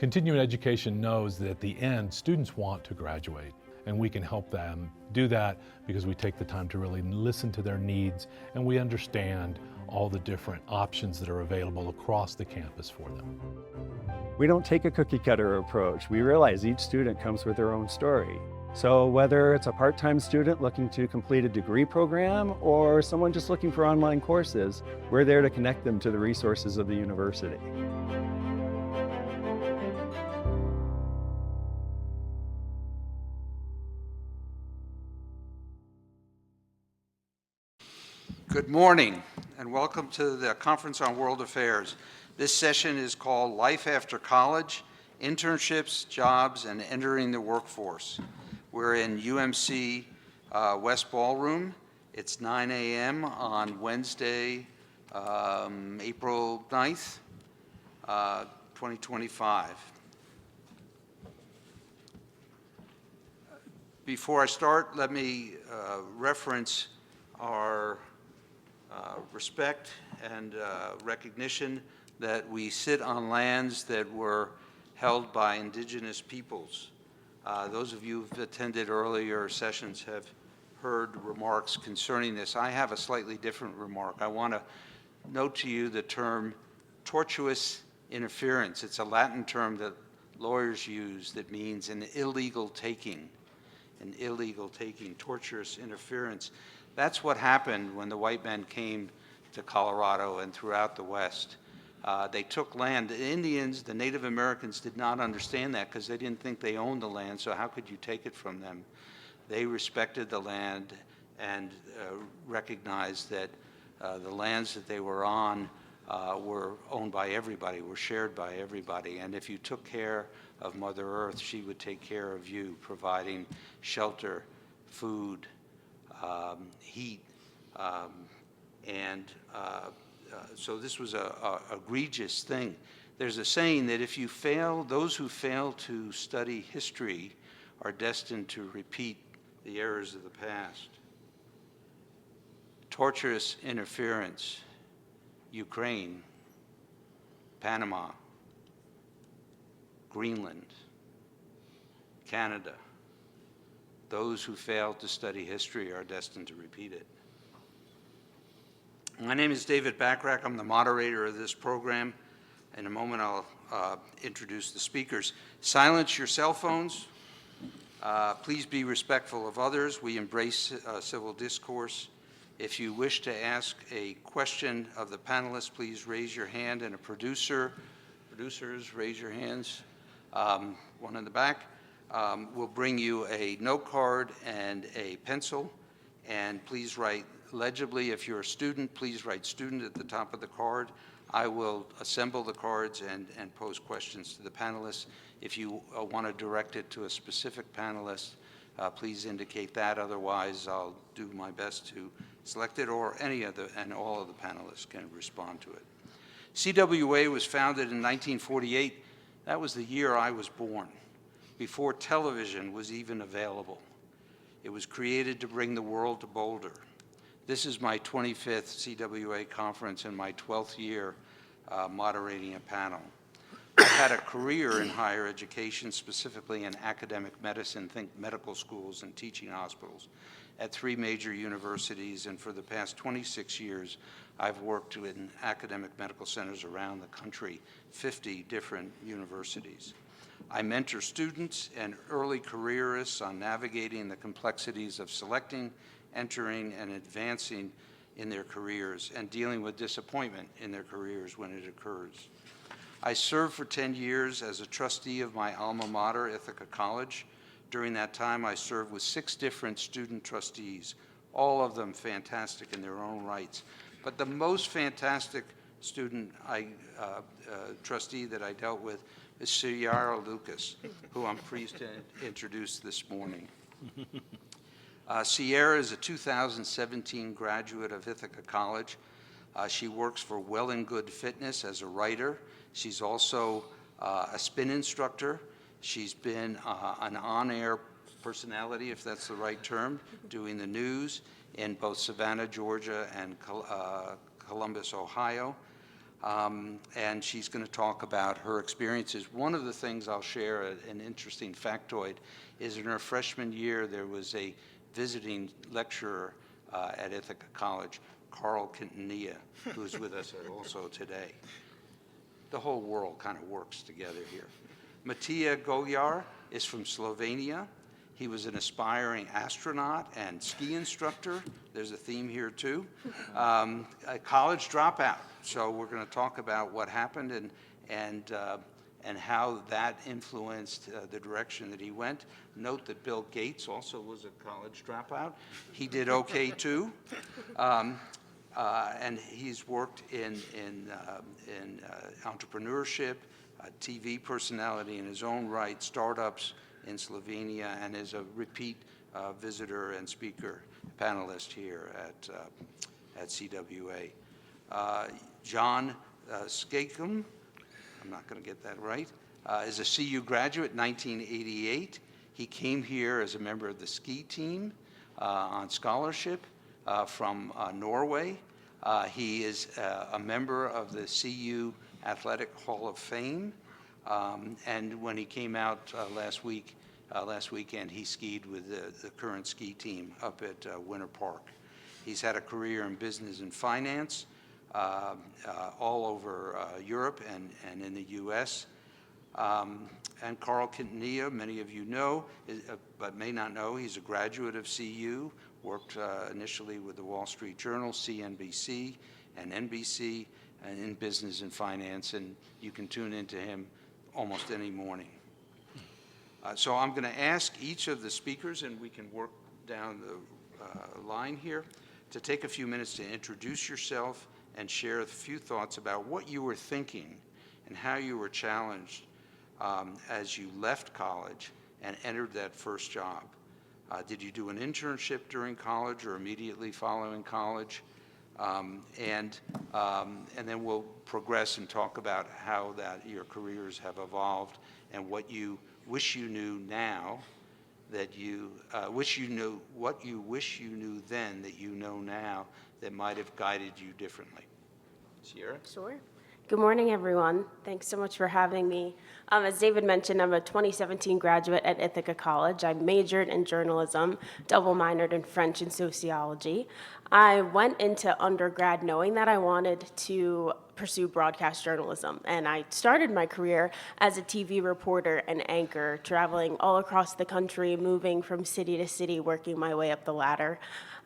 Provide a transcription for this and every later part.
Continuing education knows that at the end, students want to graduate, and we can help them do that because we take the time to really listen to their needs and we understand all the different options that are available across the campus for them. We don't take a cookie cutter approach. We realize each student comes with their own story. So whether it's a part-time student looking to complete a degree program or someone just looking for online courses, we're there to connect them to the resources of the university. Good morning and welcome to the Conference on World Affairs. This session is called Life After College, Internships, Jobs, and Entering the Workforce. We're in UMC West Ballroom. It's 9 a.m. on Wednesday, April 9th, 2025. Before I start, let me reference our respect and recognition that we sit on lands that were held by indigenous peoples. Those of you who've attended earlier sessions have heard remarks concerning this. I have a slightly different remark. I want to note to you the term tortuous interference. It's a Latin term that lawyers use that means an illegal taking, tortuous interference. That's what happened when the white men came to Colorado and throughout the West. They took land. The Indians, the Native Americans, did not understand that because they didn't think they owned the land, so how could you take it from them? They respected the land and recognized that the lands that they were on were owned by everybody, were shared by everybody, and if you took care of Mother Earth, she would take care of you, providing shelter, food, heat, so this was a egregious thing. There's a saying that if you fail, those who fail to study history are destined to repeat the errors of the past. Torturous interference, Ukraine, Panama, Greenland, Canada. Those who fail to study history are destined to repeat it. My name is David Bachrach. I'm the moderator of this program. In a moment, I'll introduce the speakers. Silence your cell phones. Please be respectful of others. We embrace civil discourse. If you wish to ask a question of the panelists, please raise your hand, and producers, raise your hands. One in the back. We'll bring you a note card and a pencil, and please write legibly. If you're a student, please write student at the top of the card. I will assemble the cards and pose questions to the panelists. If you want to direct it to a specific panelist, please indicate that. Otherwise, I'll do my best to select it, or any of and all of the panelists can respond to it. CWA was founded in 1948. That was the year I was born, before television was even available. It was created to bring the world to Boulder. This is my 25th CWA conference and my 12th year moderating a panel. I've had a career in higher education, specifically in academic medicine, think medical schools and teaching hospitals, at 3 major universities, and for the past 26 years, I've worked in academic medical centers around the country, 50 different universities. I mentor students and early careerists on navigating the complexities of selecting, entering, and advancing in their careers, and dealing with disappointment in their careers when it occurs. I served for 10 years as a trustee of my alma mater, Ithaca College. During that time, I served with 6 different student trustees, all of them fantastic in their own rights. But the most fantastic student trustee that I dealt with is Ciara Lucas, who I'm pleased to introduce this morning. Ciara is a 2017 graduate of Ithaca College. She works for Well and Good Fitness as a writer. She's also a spin instructor. She's been an on-air personality, if that's the right term, doing the news in both Savannah, Georgia, and Columbus, Ohio. and she's going to talk about her experiences. One of the things I'll share, an interesting factoid, is in her freshman year there was a visiting lecturer at Ithaca College, Carl Quintanilla, who's with us also today. The whole world kind of works together here. Matija Goljar is from Slovenia. He was an aspiring astronaut and ski instructor. There's a theme here too. A college dropout. So we're going to talk about what happened and how that influenced the direction that he went. Note that Bill Gates also was a college dropout. He did okay too. And he's worked in entrepreneurship, TV personality in his own right, startups in Slovenia, and is a repeat visitor and speaker panelist here at CWA. John Skajem, I'm not going to get that right, is a CU graduate, 1988. He came here as a member of the ski team on scholarship from Norway. He is a member of the CU Athletic Hall of Fame. And when he came out last weekend, he skied with the current ski team up at Winter Park. He's had a career in business and finance all over Europe and in the U.S. And Carl Quintanilla, many of you know, but may not know, he's a graduate of CU, worked initially with the Wall Street Journal, CNBC, and NBC, and in business and finance, and you can tune into him almost any morning. So I'm going to ask each of the speakers, and we can work down the line here, to take a few minutes to introduce yourself and share a few thoughts about what you were thinking and how you were challenged as you left college and entered that first job. Did you do an internship during college or immediately following college? And then we'll progress and talk about how your careers have evolved and what you wish you knew now that you what you wish you knew then that you know now that might have guided you differently. Ciara? Sure. Good morning, everyone. Thanks so much for having me. As David mentioned, I'm a 2017 graduate at Ithaca College. I majored in journalism, double minored in French and sociology. I went into undergrad knowing that I wanted to pursue broadcast journalism, and I started my career as a TV reporter and anchor, traveling all across the country, moving from city to city, working my way up the ladder.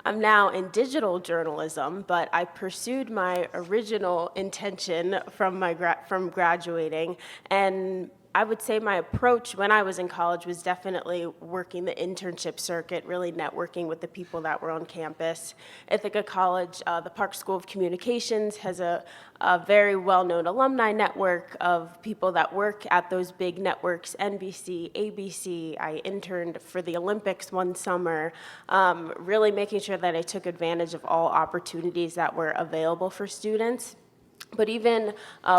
I'm now in digital journalism, but I pursued my original intention from graduating, and I would say my approach when I was in college was definitely working the internship circuit, really networking with the people that were on campus. Ithaca College, the Park School of Communications has a very well-known alumni network of people that work at those big networks, NBC, ABC. I interned for the Olympics one summer, really making sure that I took advantage of all opportunities that were available for students. But even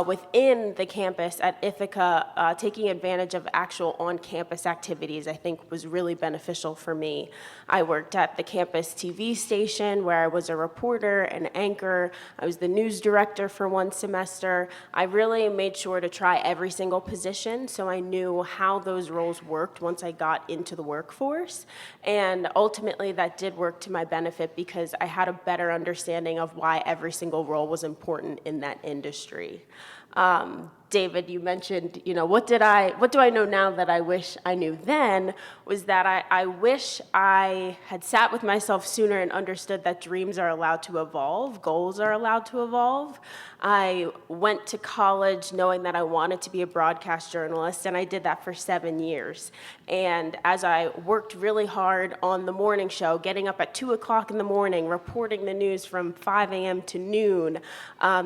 within the campus at Ithaca, taking advantage of actual on-campus activities, I think was really beneficial for me. I worked at the campus TV station where I was a reporter, an anchor. I was the news director for one semester. I really made sure to try every single position so I knew how those roles worked once I got into the workforce. And ultimately, that did work to my benefit because I had a better understanding of why every single role was important in that industry. David, you mentioned, what do I know now that I wish I knew then, was that I wish I had sat with myself sooner and understood that dreams are allowed to evolve, goals are allowed to evolve. I went to college knowing that I wanted to be a broadcast journalist, and I did that for 7 years. And as I worked really hard on the morning show, getting up at 2 o'clock in the morning, reporting the news from 5 a.m. to noon,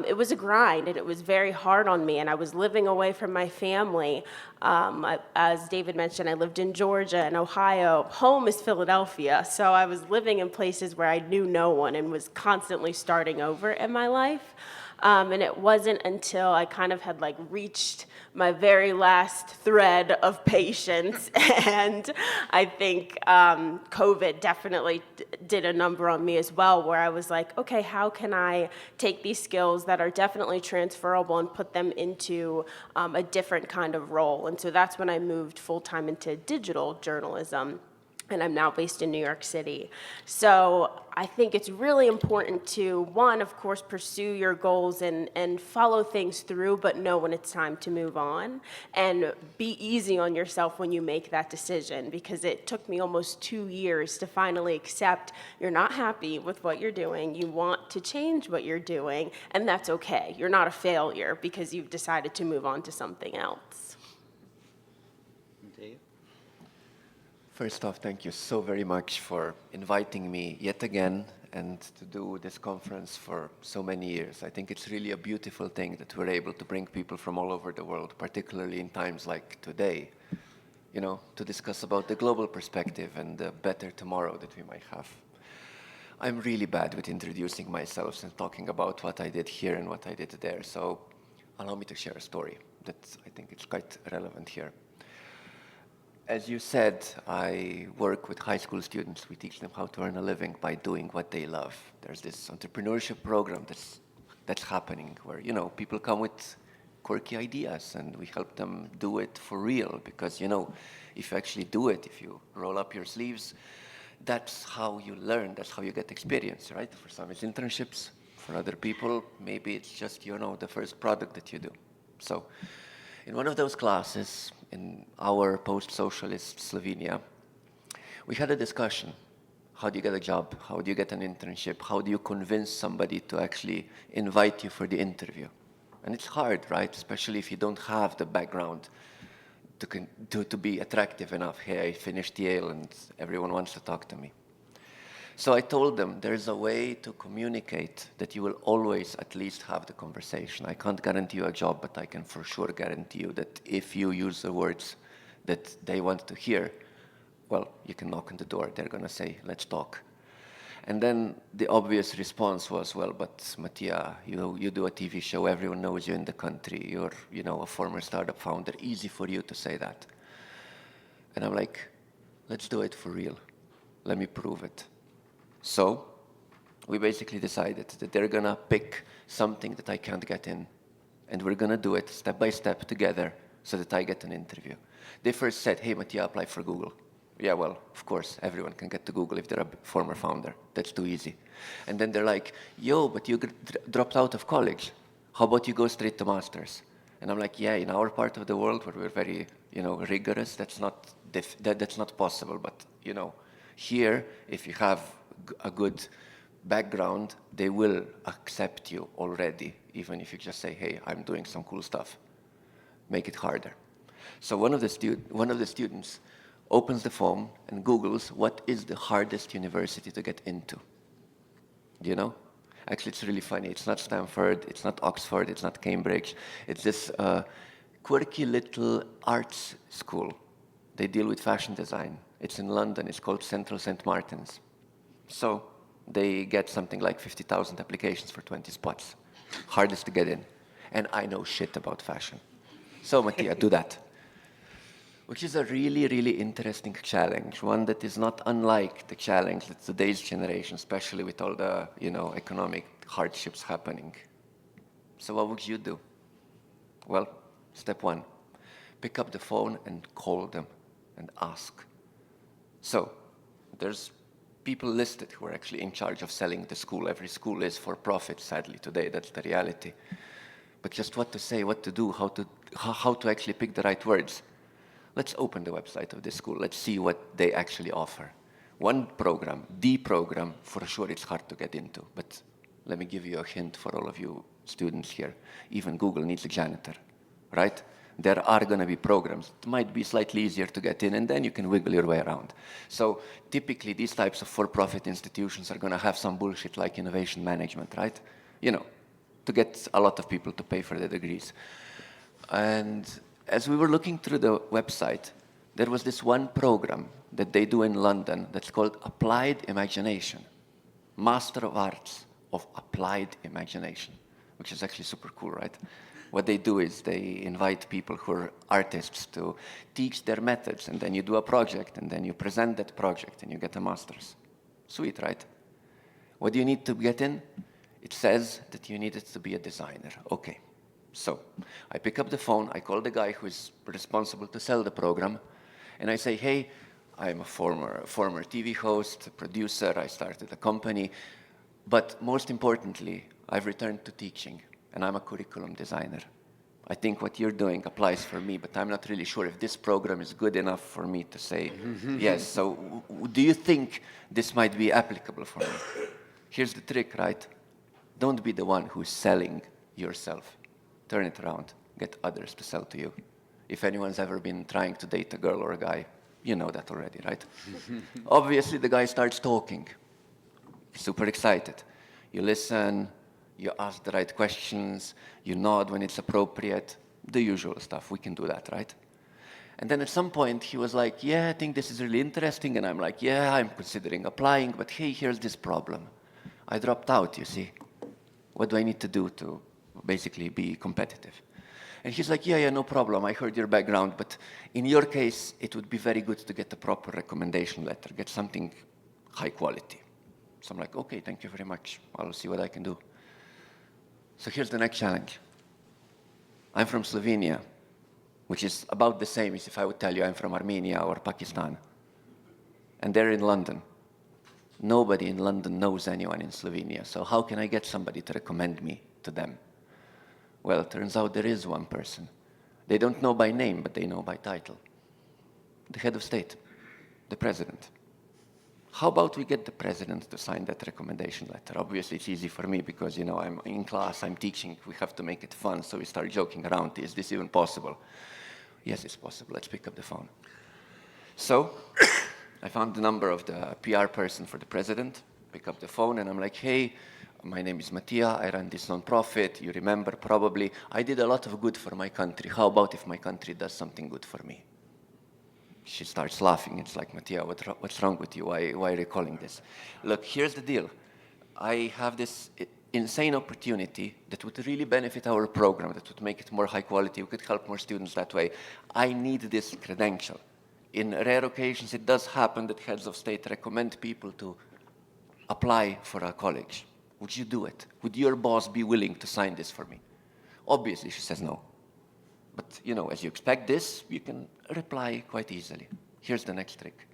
it was a grind, and it was very hard on me, and I was living away from my family. As David mentioned, I lived in Georgia and Ohio. Home is Philadelphia, so I was living in places where I knew no one and was constantly starting over in my life. And it wasn't until I kind of had like reached my very last thread of patience, and I think COVID definitely did a number on me as well, where I was like, okay, how can I take these skills that are definitely transferable and put them into a different kind of role? And so that's when I moved full-time into digital journalism. And I'm now based in New York City. So I think it's really important to, one, of course, pursue your goals and follow things through, but know when it's time to move on. And be easy on yourself when you make that decision, because it took me almost 2 years to finally accept you're not happy with what you're doing, you want to change what you're doing, and that's okay. You're not a failure because you've decided to move on to something else. First off, thank you so very much for inviting me yet again and to do this conference for so many years. I think it's really a beautiful thing that we're able to bring people from all over the world, particularly in times like today, you know, to discuss about the global perspective and the better tomorrow that we might have. I'm really bad with introducing myself and talking about what I did here and what I did there, so allow me to share a story that I think it's quite relevant here. As you said, I work with high school students. We teach them how to earn a living by doing what they love. There's this entrepreneurship program that's happening where, you know, people come with quirky ideas and we help them do it for real because, you know, if you actually do it, if you roll up your sleeves, that's how you learn, that's how you get experience, right? For some it's internships, for other people, maybe it's just, you know, the first product that you do. So in one of those classes, in our post-socialist Slovenia, we had a discussion. How do you get a job? How do you get an internship? How do you convince somebody to actually invite you for the interview? And it's hard, right? Especially if you don't have the background to be attractive enough. Hey, I finished Yale and everyone wants to talk to me. So I told them there's a way to communicate that you will always at least have the conversation. I can't guarantee you a job, but I can for sure guarantee you that if you use the words that they want to hear, well, you can knock on the door. They're going to say, let's talk. And then the obvious response was, well, but Matija, you do a TV show. Everyone knows you in the country. You're, you know, a former startup founder. Easy for you to say that. And I'm like, let's do it for real. Let me prove it. So we basically decided that they're going to pick something that I can't get in, and we're going to do it step by step together so that I get an interview. They first said, hey, Matija, apply for Google. Yeah, well, of course, everyone can get to Google if they're a former founder. That's too easy. And then they're like, yo, but you dropped out of college. How about you go straight to master's? And I'm like, yeah, in our part of the world where we're very, you know, rigorous, that's not possible. But, you know, here, if you have a good background, they will accept you already, even if you just say, hey, I'm doing some cool stuff. Make it harder. So one of the students opens the phone and Googles what is the hardest university to get into. Do you know? Actually, it's really funny. It's not Stanford, it's not Oxford, it's not Cambridge. It's this quirky little arts school. They deal with fashion design. It's in London. It's called Central St. Martin's. So they get something like 50,000 applications for 20 spots. Hardest to get in. And I know shit about fashion. So Matija, do that. Which is a really, really interesting challenge, one that is not unlike the challenge that today's generation, especially with all the, you know, economic hardships happening. So what would you do? Well, step one, pick up the phone and call them and ask. So there's people listed who are actually in charge of selling the school. Every school is for profit, sadly, today. That's the reality. But just what to say, what to do, how to actually pick the right words. Let's open the website of this school. Let's see what they actually offer. One program, the program, for sure it's hard to get into. But let me give you a hint for all of you students here. Even Google needs a janitor, right? There are going to be programs. It might be slightly easier to get in, and then you can wiggle your way around. So typically, these types of for-profit institutions are going to have some bullshit like innovation management, right? You know, to get a lot of people to pay for their degrees. And as we were looking through the website, there was this one program that they do in London that's called Applied Imagination. Master of Arts of Applied Imagination. which is actually super cool, right? What they do is they invite people who are artists to teach their methods, and then you do a project, and then you present that project, and you get a master's. Sweet, right? What do you need to get in? It says that you needed to be a designer. Okay. So I pick up the phone, I call the guy who is responsible to sell the program, and I say, hey, I'm a former TV host, a producer, I started a company, but most importantly, I've returned to teaching, and I'm a curriculum designer. I think what you're doing applies for me, but I'm not really sure if this program is good enough for me to say yes. So do you think this might be applicable for me? Here's the trick, right? Don't be the one who's selling yourself. Turn it around. Get others to sell to you. If anyone's ever been trying to date a girl or a guy, you know that already, right? Obviously, the guy starts talking. Super excited. You listen, you ask the right questions, you nod when it's appropriate, the usual stuff. We can do that, right? And then at some point, he was like, yeah, I think this is really interesting. And I'm like, yeah, I'm considering applying, but hey, here's this problem. I dropped out, you see. What do I need to do to basically be competitive? And he's like, yeah, no problem. I heard your background, but in your case, it would be very good to get a proper recommendation letter, get something high quality. So I'm like, okay, thank you very much. I'll see what I can do. So here's the next challenge. I'm from Slovenia, which is about the same as if I would tell you I'm from Armenia or Pakistan. And they're in London. Nobody in London knows anyone in Slovenia, so how can I get somebody to recommend me to them? Well, it turns out there is one person. They don't know by name, but they know by title. The head of state, the president. How about we get the president to sign that recommendation letter? Obviously, it's easy for me because, you know, I'm in class, I'm teaching, we have to make it fun, so we start joking around. Is this even possible? Yes, it's possible. Let's pick up the phone. So I found the number of the PR person for the president, pick up the phone, and I'm like, hey, my name is Matija, I run this nonprofit, you remember probably. I did a lot of good for my country. How about if my country does something good for me? She starts laughing. It's like, Matija, what's wrong with you? Why are you calling this? Look, here's the deal. I have this insane opportunity that would really benefit our program, that would make it more high quality. We could help more students that way. I need this credential. In rare occasions, it does happen that heads of state recommend people to apply for a college. Would you do it? Would your boss be willing to sign this for me? Obviously, she says no. But, you know, as you expect this, you can reply quite easily. Here's the next trick.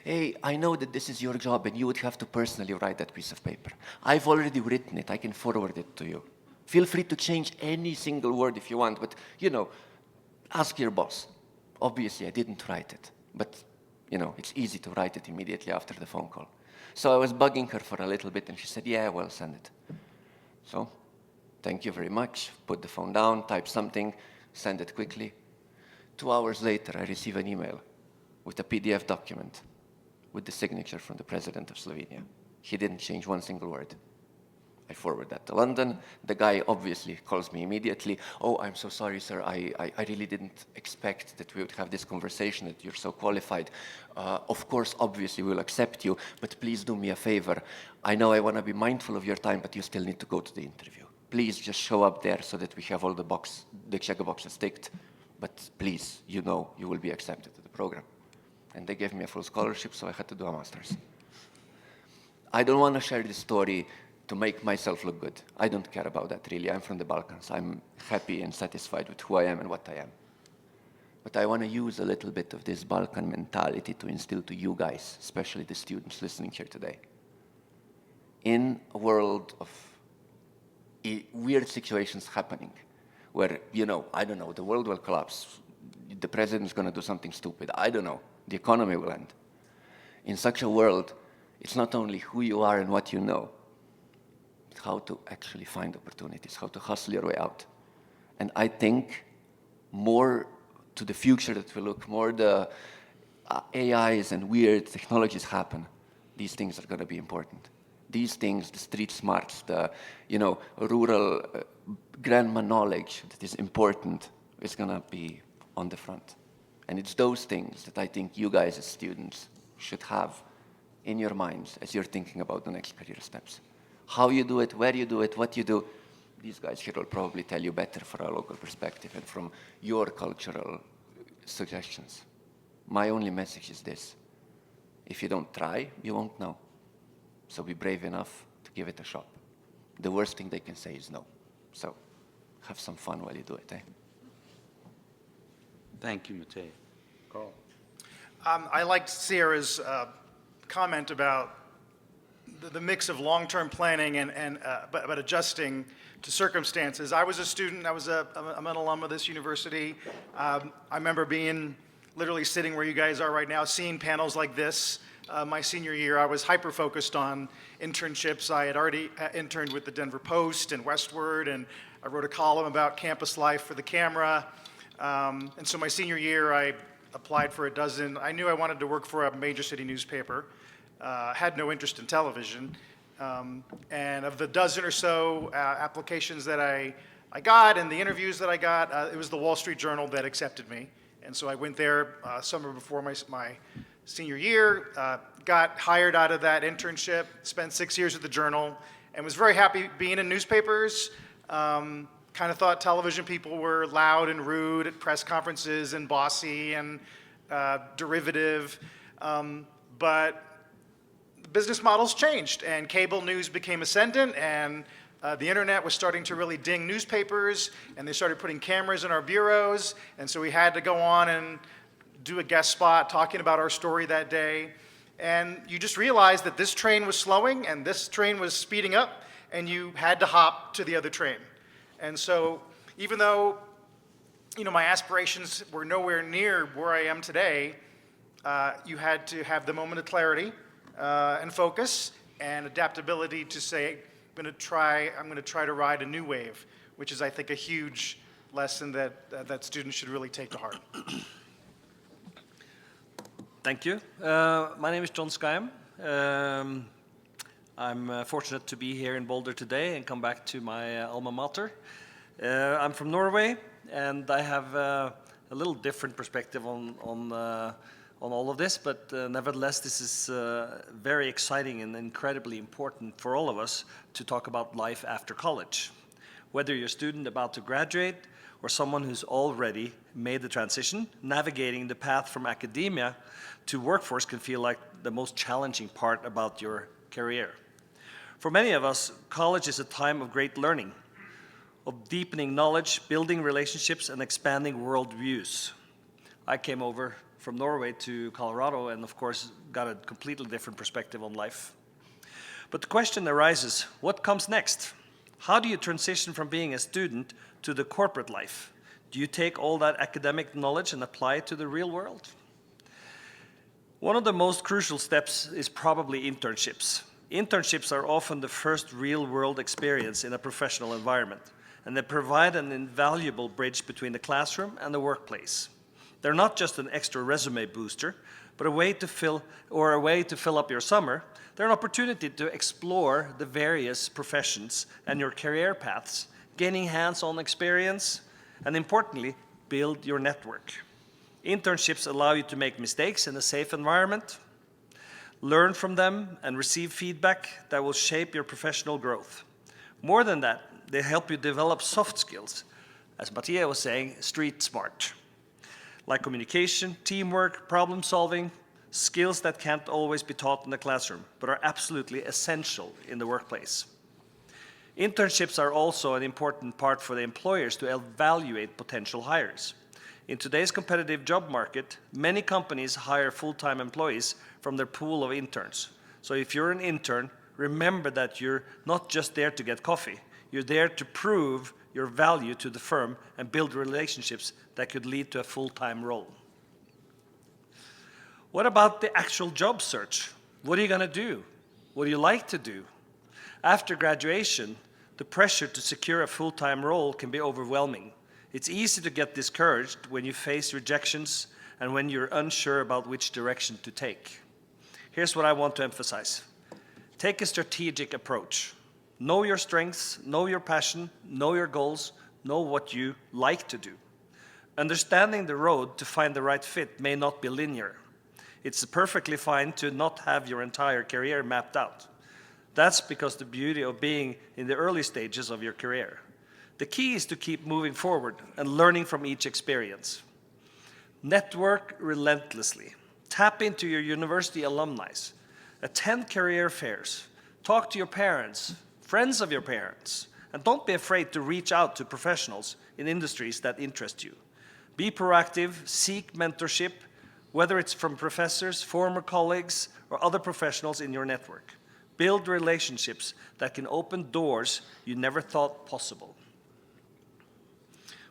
Hey, I know that this is your job and you would have to personally write that piece of paper. I've already written it. I can forward it to you. Feel free to change any single word if you want, but, you know, ask your boss. Obviously, I didn't write it, but, you know, it's easy to write it immediately after the phone call. So I was bugging her for a little bit, and she said, yeah, well, send it. So, thank you very much. Put the phone down, type something, send it quickly. 2 hours later, I receive an email with a PDF document with the signature from the president of Slovenia. He didn't change one single word. I forward that to London. The guy obviously calls me immediately. Oh, I'm so sorry, sir. I really didn't expect that we would have this conversation, that you're so qualified. Of course, obviously, we'll accept you, but please do me a favor. I know I want to be mindful of your time, but you still need to go to the interview. Please just show up there so that we have all the check boxes ticked. But please, you know you will be accepted to the program. And they gave me a full scholarship, so I had to do a master's. I don't want to share this story to make myself look good. I don't care about that, really. I'm from the Balkans. I'm happy and satisfied with who I am and what I am. But I want to use a little bit of this Balkan mentality to instill to you guys, especially the students listening here today. In a world of weird situations happening, where, you know, I don't know, the world will collapse, the president's going to do something stupid, I don't know, the economy will end. In such a world, it's not only who you are and what you know, how to actually find opportunities, how to hustle your way out. And I think more to the future that we look, more the AIs and weird technologies happen, these things are going to be important. These things, the street smarts, the, you know, rural grandma knowledge that is important is going to be on the front. And it's those things that I think you guys as students should have in your minds as you're thinking about the next career steps. How you do it, where you do it, what you do, these guys here will probably tell you better for a local perspective and from your cultural suggestions. My only message is this: if you don't try, you won't know. So be brave enough to give it a shot. The worst thing they can say is no. So have some fun while you do it, eh? Thank you, Matija. Carl. I liked Ciara's comment about the mix of long-term planning but adjusting to circumstances. I was a student. I'm an alum of this university. I remember being literally sitting where you guys are right now, seeing panels like this. My senior year, I was hyper-focused on internships. I had already interned with the Denver Post and Westward, and I wrote a column about campus life for the camera. And so my senior year, I applied for a dozen. I knew I wanted to work for a major city newspaper. Had no interest in television. And of the dozen or so applications that I got and the interviews that I got, it was the Wall Street Journal that accepted me. And so I went there summer before my senior year, got hired out of that internship, spent 6 years at the Journal, and was very happy being in newspapers. Kind of thought television people were loud and rude at press conferences and bossy and derivative. But the business models changed, and cable news became ascendant, and the internet was starting to really ding newspapers, and they started putting cameras in our bureaus, and so we had to go on and do a guest spot talking about our story that day. And you just realized that this train was slowing and this train was speeding up, and you had to hop to the other train. And so even though, you know, my aspirations were nowhere near where I am today, you had to have the moment of clarity and focus and adaptability to say, I'm going to try to ride a new wave, which is, I think, a huge lesson that students should really take to heart. Thank you. My name is John Skajem. I'm fortunate to be here in Boulder today and come back to my alma mater. I'm from Norway, and I have a little different perspective on all of this, but nevertheless, this is very exciting and incredibly important for all of us to talk about life after college. Whether you're a student about to graduate or someone who's already made the transition, navigating the path from academia to workforce can feel like the most challenging part about your career. For many of us, college is a time of great learning, of deepening knowledge, building relationships, and expanding worldviews. I came over from Norway to Colorado and, of course, got a completely different perspective on life. But the question arises, what comes next? How do you transition from being a student to the corporate life? Do you take all that academic knowledge and apply it to the real world? One of the most crucial steps is probably internships. Internships are often the first real-world experience in a professional environment, and they provide an invaluable bridge between the classroom and the workplace. They're not just an extra resume booster, but a way to fill up your summer. They're an opportunity to explore the various professions and your career paths, gaining hands-on experience, and importantly, build your network. Internships allow you to make mistakes in a safe environment, learn from them, and receive feedback that will shape your professional growth. More than that, they help you develop soft skills, as Matija was saying, street smart, like communication, teamwork, problem solving, skills that can't always be taught in the classroom, but are absolutely essential in the workplace. Internships are also an important part for the employers to evaluate potential hires. In today's competitive job market, many companies hire full-time employees from their pool of interns. So if you're an intern, remember that you're not just there to get coffee. You're there to prove your value to the firm and build relationships that could lead to a full-time role. What about the actual job search? What are you going to do? What do you like to do? After graduation, the pressure to secure a full-time role can be overwhelming. It's easy to get discouraged when you face rejections and when you're unsure about which direction to take. Here's what I want to emphasize. Take a strategic approach. Know your strengths, know your passion, know your goals, know what you like to do. Understanding the road to find the right fit may not be linear. It's perfectly fine to not have your entire career mapped out. That's because the beauty of being in the early stages of your career. The key is to keep moving forward and learning from each experience. Network relentlessly. Tap into your university alumni. Attend career fairs. Talk to your parents, friends of your parents, and don't be afraid to reach out to professionals in industries that interest you. Be proactive, seek mentorship, whether it's from professors, former colleagues, or other professionals in your network. Build relationships that can open doors you never thought possible.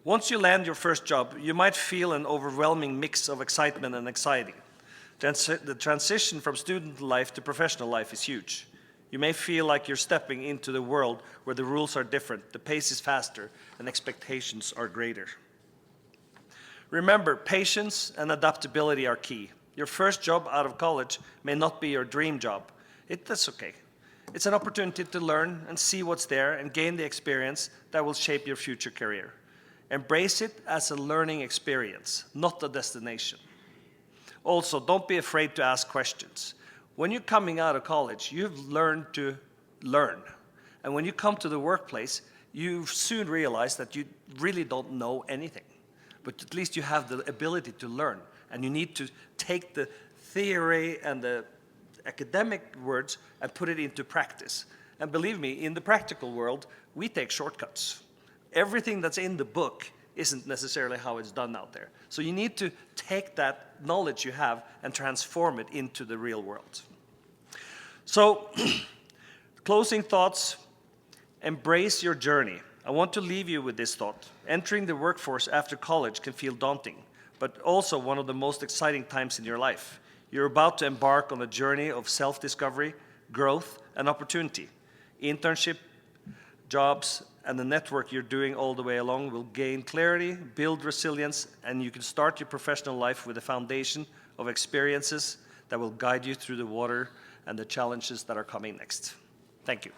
Once you land your first job, you might feel an overwhelming mix of excitement and anxiety. The transition from student life to professional life is huge. You may feel like you're stepping into the world where the rules are different, the pace is faster, and expectations are greater. Remember, patience and adaptability are key. Your first job out of college may not be your dream job. That's okay. It's an opportunity to learn and see what's there and gain the experience that will shape your future career. Embrace it as a learning experience, not a destination. Also, don't be afraid to ask questions. When you're coming out of college, you've learned to learn. And when you come to the workplace, you soon realize that you really don't know anything. But at least you have the ability to learn. And you need to take the theory and the academic words and put it into practice. And believe me, in the practical world, we take shortcuts. Everything that's in the book isn't necessarily how it's done out there. So you need to take that knowledge you have and transform it into the real world. So, closing thoughts, embrace your journey. I want to leave you with this thought. Entering the workforce after college can feel daunting, but also one of the most exciting times in your life. You're about to embark on a journey of self-discovery, growth, and opportunity. Internship, jobs, and the network you're doing all the way along will gain clarity, build resilience, and you can start your professional life with a foundation of experiences that will guide you through the water and the challenges that are coming next. Thank you.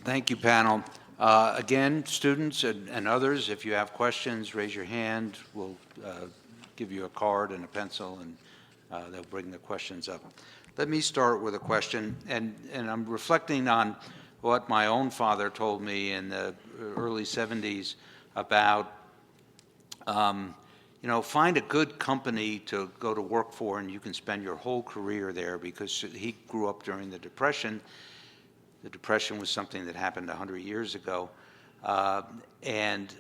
Thank you, panel. Again, students and others, if you have questions, raise your hand. We'll give you a card and a pencil, and they'll bring the questions up. Let me start with a question, and I'm reflecting on what my own father told me in the early 70s about, find a good company to go to work for and you can spend your whole career there, because he grew up during the Depression. The Depression was something that happened 100 years ago, and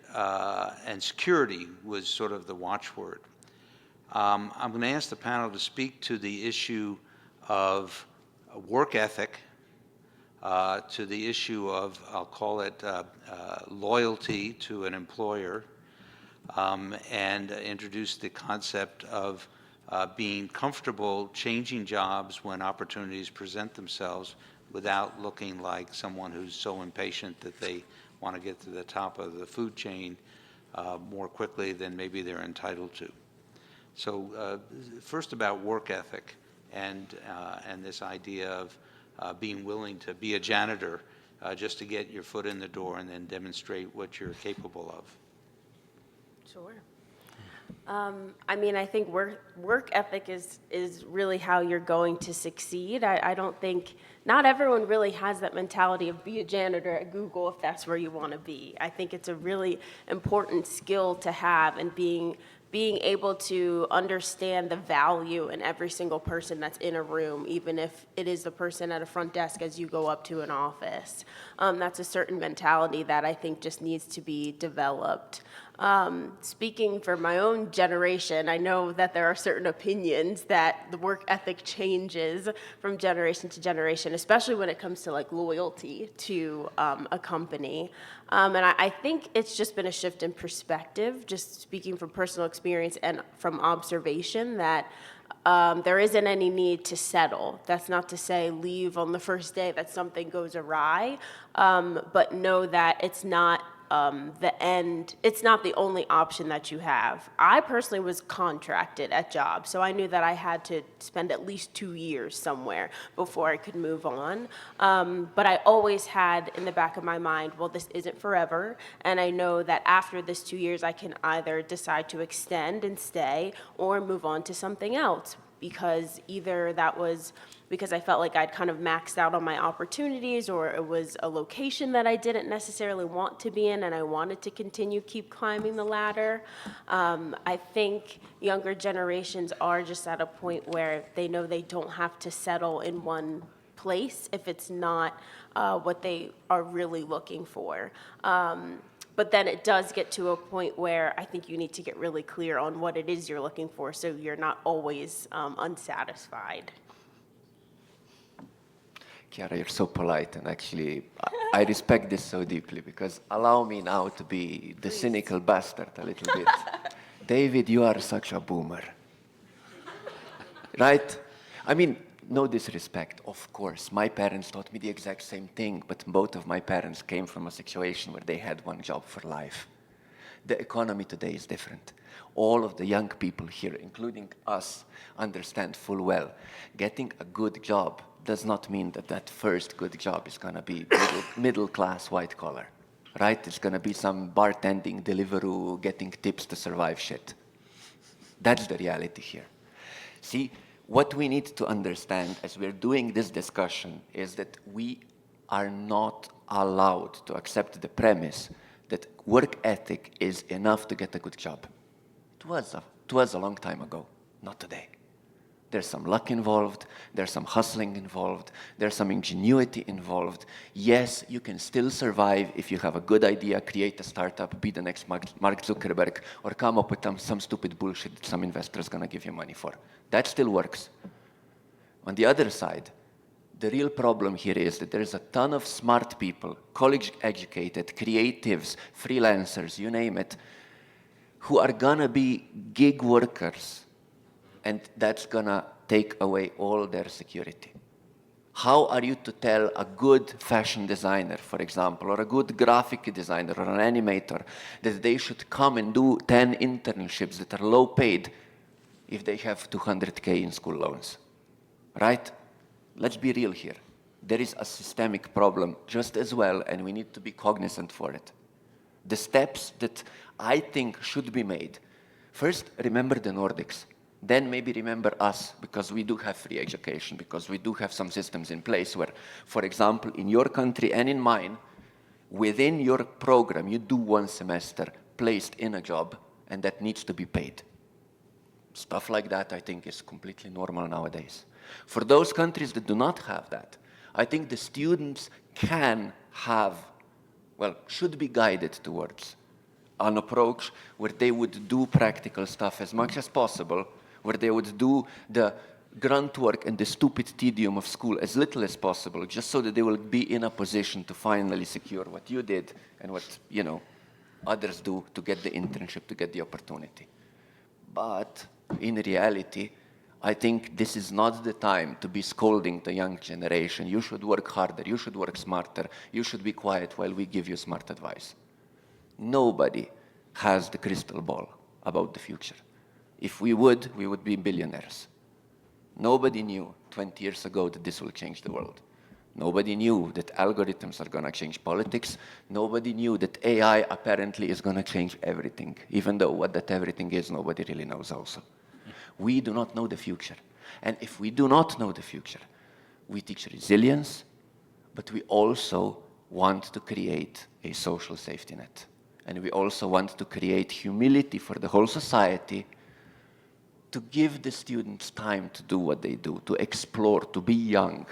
security was sort of the watchword. I'm going to ask the panel to speak to the issue of work ethic, to the issue of, I'll call it, loyalty to an employer, and introduce the concept of being comfortable changing jobs when opportunities present themselves without looking like someone who's so impatient that they want to get to the top of the food chain more quickly than maybe they're entitled to. So first about work ethic and this idea of being willing to be a janitor just to get your foot in the door and then demonstrate what you're capable of. Sure. I think work ethic is really how you're going to succeed. I don't think, not everyone really has that mentality of be a janitor at Google if that's where you want to be. I think it's a really important skill to have, and being able to understand the value in every single person that's in a room, even if it is the person at a front desk as you go up to an office. That's a certain mentality that I think just needs to be developed. Speaking for my own generation, I know that there are certain opinions that the work ethic changes from generation to generation, especially when it comes to like loyalty to a company. And I think it's just been a shift in perspective, just speaking from personal experience and from observation, that there isn't any need to settle. That's not to say leave on the first day that something goes awry, but know that it's not the end, it's not the only option that you have. I personally was contracted at jobs, so I knew that I had to spend at least 2 years somewhere before I could move on. But I always had in the back of my mind, well, this isn't forever, and I know that after this 2 years, I can either decide to extend and stay or move on to something else, because either that was because I felt like I'd kind of maxed out on my opportunities, or it was a location that I didn't necessarily want to be in and I wanted to keep climbing the ladder. I think younger generations are just at a point where they know they don't have to settle in one place if it's not what they are really looking for. But then it does get to a point where I think you need to get really clear on what it is you're looking for, so you're not always unsatisfied. Ciara, you're so polite, and actually, I respect this so deeply, because allow me now to be the cynical bastard a little bit. David, you are such a boomer. Right? I mean, no disrespect, of course. My parents taught me the exact same thing, but both of my parents came from a situation where they had one job for life. The economy today is different. All of the young people here, including us, understand full well. Getting a good job does not mean that that first good job is going to be middle class, white collar, right? It's going to be some bartending, Deliveroo, getting tips to survive shit. That's the reality here. See, what we need to understand as we're doing this discussion is that we are not allowed to accept the premise that work ethic is enough to get a good job. It was a long time ago, not today. There's some luck involved, there's some hustling involved, there's some ingenuity involved. Yes, you can still survive if you have a good idea, create a startup, be the next Mark Zuckerberg, or come up with some stupid bullshit that some investor is going to give you money for. That still works. On the other side, the real problem here is that there's a ton of smart people, college-educated, creatives, freelancers, you name it, who are going to be gig workers, and that's going to take away all their security. How are you to tell a good fashion designer, for example, or a good graphic designer or an animator that they should come and do 10 internships that are low paid if they have 200K in school loans, right? Let's be real here. There is a systemic problem just as well, and we need to be cognizant for it. The steps that I think should be made, first, remember the Nordics. Then maybe remember us, because we do have free education, because we do have some systems in place where, for example, in your country and in mine, within your program, you do one semester placed in a job, and that needs to be paid. Stuff like that, I think, is completely normal nowadays. For those countries that do not have that, I think the students can have, well, should be guided towards an approach where they would do practical stuff as much as possible, where they would do the grunt work and the stupid tedium of school as little as possible, just so that they will be in a position to finally secure what you did and what, you know, others do to get the internship, to get the opportunity. But in reality, I think this is not the time to be scolding the young generation. You should work harder, you should work smarter, you should be quiet while we give you smart advice. Nobody has the crystal ball about the future. If we would be billionaires. Nobody knew 20 years ago that this will change the world. Nobody knew that algorithms are going to change politics. Nobody knew that AI apparently is going to change everything, even though what that everything is, nobody really knows also. We do not know the future. And if we do not know the future, we teach resilience, but we also want to create a social safety net. And we also want to create humility for the whole society, to give the students time to do what they do, to explore, to be young,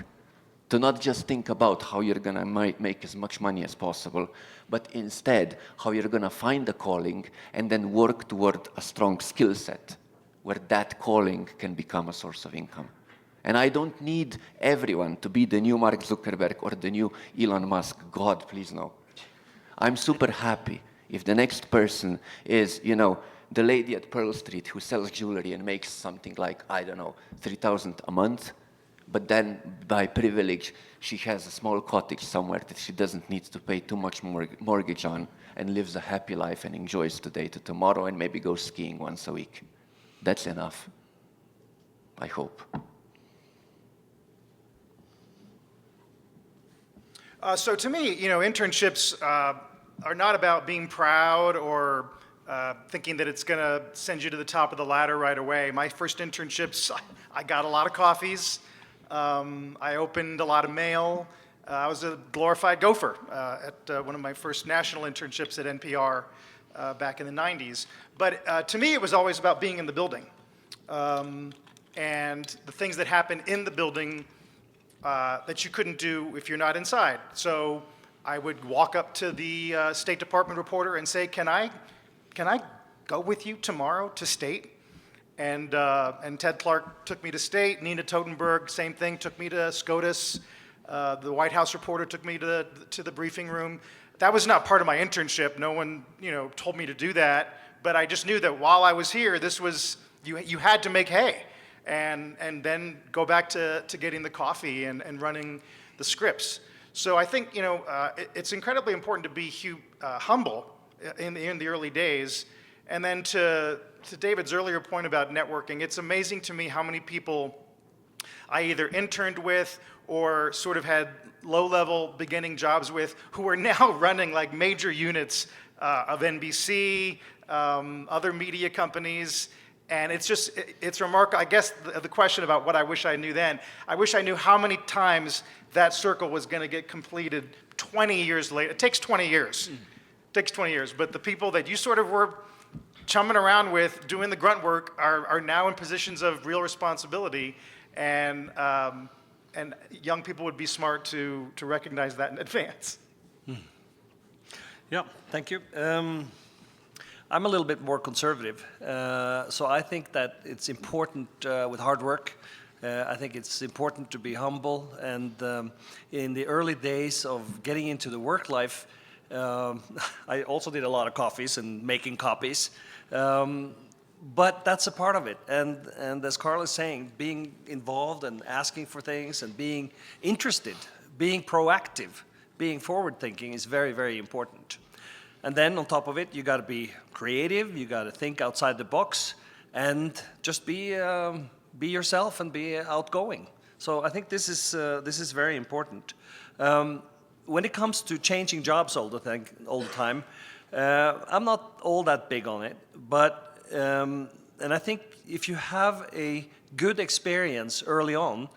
to not just think about how you're going to make as much money as possible, but instead how you're going to find a calling and then work toward a strong skill set where that calling can become a source of income. And I don't need everyone to be the new Mark Zuckerberg or the new Elon Musk. God, please no. I'm super happy if the next person is, you know, the lady at Pearl Street who sells jewelry and makes something like, I don't know, $3,000 a month, but then by privilege, she has a small cottage somewhere that she doesn't need to pay too much mortgage on and lives a happy life and enjoys today to tomorrow and maybe goes skiing once a week. That's enough, I hope. So to me, you know, internships are not about being proud or thinking that it's going to send you to the top of the ladder right away. My first internships, I got a lot of coffees. I opened a lot of mail. I was a glorified gopher at one of my first national internships at NPR back in the 90s. But to me, it was always about being in the building. And the things that happen in the building that you couldn't do if you're not inside. So I would walk up to the State Department reporter and say, can I go with you tomorrow to State? And Ted Clark took me to State. Nina Totenberg, same thing, took me to SCOTUS. The White House reporter took me to the briefing room. That was not part of my internship. No one, told me to do that. But I just knew that while I was here, this was, you had to make hay. And then go back to getting the coffee and running the scripts. So I think, it's incredibly important to be humble in the early days. And then to David's earlier point about networking, it's amazing to me how many people I either interned with or sort of had low-level beginning jobs with who are now running like major units of NBC, other media companies. And it's remarkable. I guess the question about what I wish I knew then, I wish I knew how many times that circle was going to get completed 20 years later. It takes 20 years. It takes 20 years. But the people that you sort of were chumming around with, doing the grunt work, are now in positions of real responsibility. And young people would be smart to recognize that in advance. Yeah, thank you. I'm a little bit more conservative, so I think that it's important with hard work. I think it's important to be humble, and in the early days of getting into the work life, I also did a lot of coffees and making copies, but that's a part of it. And as Carl is saying, being involved and asking for things and being interested, being proactive, being forward-thinking is very, very important. And then on top of it, you got to be creative. You got to think outside the box, and just be yourself and be outgoing. So I think this is very important. When it comes to changing jobs all the time, I'm not all that big on it. But and I think if you have a good experience early on,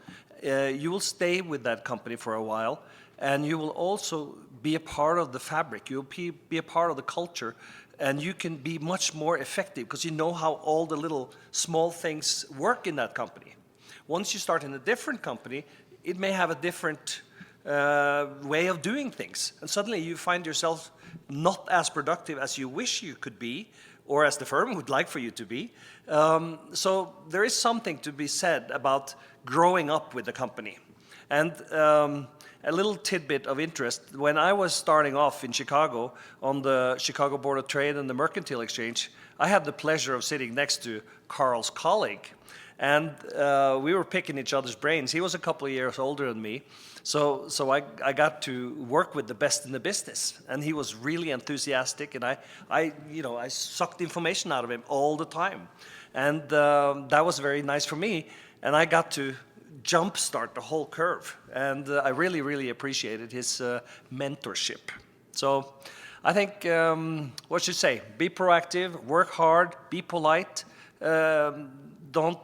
you will stay with that company for a while, and you will also be a part of the fabric. You'll be a part of the culture, and you can be much more effective because you know how all the little small things work in that company. Once you start in a different company, it may have a different way of doing things, and suddenly you find yourself not as productive as you wish you could be, or as the firm would like for you to be. So there is something to be said about growing up with the company. And a little tidbit of interest, when I was starting off in Chicago on the Chicago Board of Trade and the Mercantile Exchange, I had the pleasure of sitting next to Carl's colleague. And we were picking each other's brains. He was a couple of years older than me. So I got to work with the best in the business. And he was really enthusiastic, and I sucked information out of him all the time. And that was very nice for me. And I got to jumpstart the whole curve, and I really, really appreciated his mentorship. So I think, what should I say, be proactive, work hard, be polite, don't,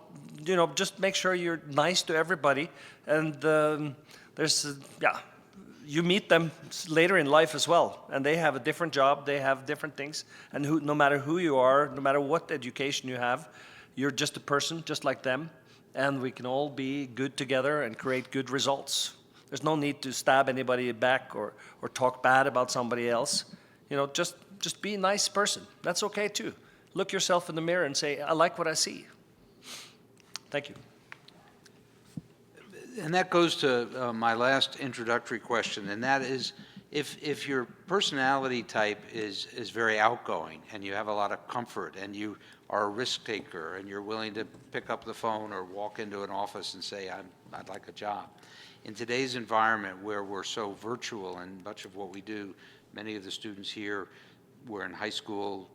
just make sure you're nice to everybody, and you meet them later in life as well, and they have a different job, they have different things, and no matter who you are, no matter what education you have, you're just a person, just like them. And we can all be good together and create good results. There's no need to stab anybody back or talk bad about somebody else. Just be a nice person. That's okay too. Look yourself in the mirror and say, I like what I see. Thank you. And that goes to my last introductory question, and that is, if your personality type is very outgoing and you have a lot of comfort and you are a risk taker and you're willing to pick up the phone or walk into an office and say, I'd like a job. In today's environment where we're so virtual and much of what we do, many of the students here were in high school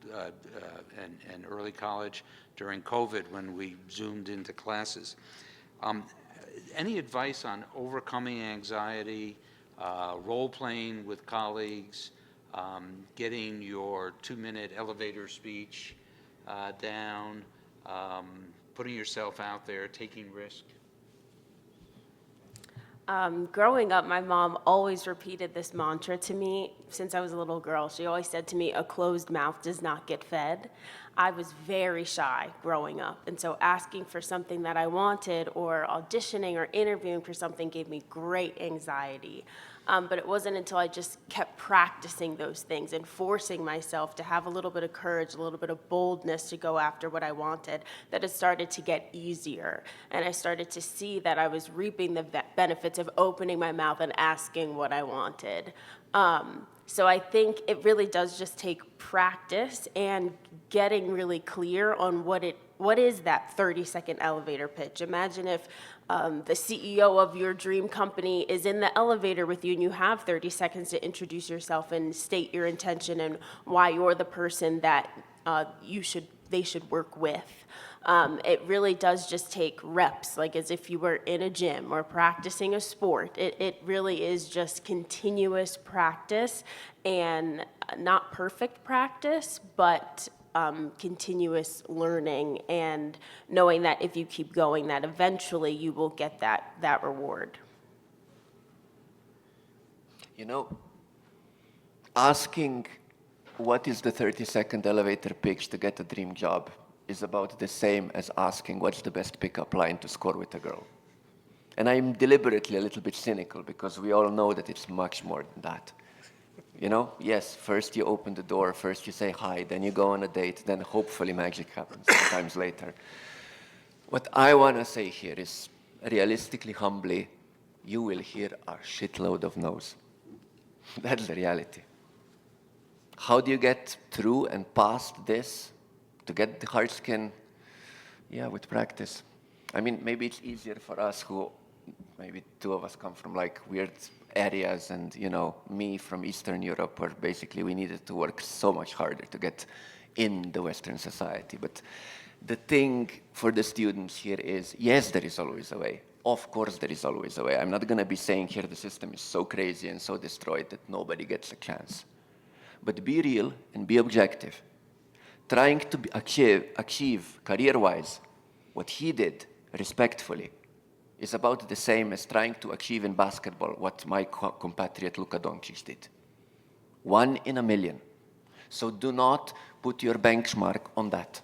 and early college during COVID when we Zoomed into classes. Any advice on overcoming anxiety, role-playing with colleagues, getting your 2-minute elevator speech down, putting yourself out there, taking risk? Growing up, my mom always repeated this mantra to me since I was a little girl. She always said to me, "A closed mouth does not get fed." I was very shy growing up, and so asking for something that I wanted or auditioning or interviewing for something gave me great anxiety. But it wasn't until I just kept practicing those things and forcing myself to have a little bit of courage, a little bit of boldness to go after what I wanted, that it started to get easier. And I started to see that I was reaping the benefits of opening my mouth and asking what I wanted. So I think it really does just take practice and getting really clear on what is that 30-second elevator pitch. Imagine if the CEO of your dream company is in the elevator with you and you have 30 seconds to introduce yourself and state your intention and why you're the person that they should work with. It really does just take reps, like as if you were in a gym or practicing a sport. It really is just continuous practice, and not perfect practice, but continuous learning and knowing that if you keep going, that eventually you will get that reward. You know, asking what is the 30-second elevator pitch to get a dream job is about the same as asking what's the best pickup line to score with a girl. And I'm deliberately a little bit cynical because we all know that it's much more than that. You know, yes, first you open the door, first you say hi, then you go on a date, then hopefully magic happens sometimes later. What I want to say here is, realistically, humbly, you will hear a shitload of no's. That's the reality. How do you get through and past this to get the hard skin? Yeah, with practice. I mean, maybe it's easier for us who, maybe two of us come from like weird areas, and you know, me from Eastern Europe, where basically we needed to work so much harder to get in the Western society. But the thing for the students here is, yes, there is always a way. Of course there is always a way. I'm not going to be saying here the system is so crazy and so destroyed that nobody gets a chance. But be real and be objective. Trying to achieve career-wise what he did respectfully is about the same as trying to achieve in basketball what my compatriot Luka Doncic did. 1 in a million. So do not put your benchmark on that.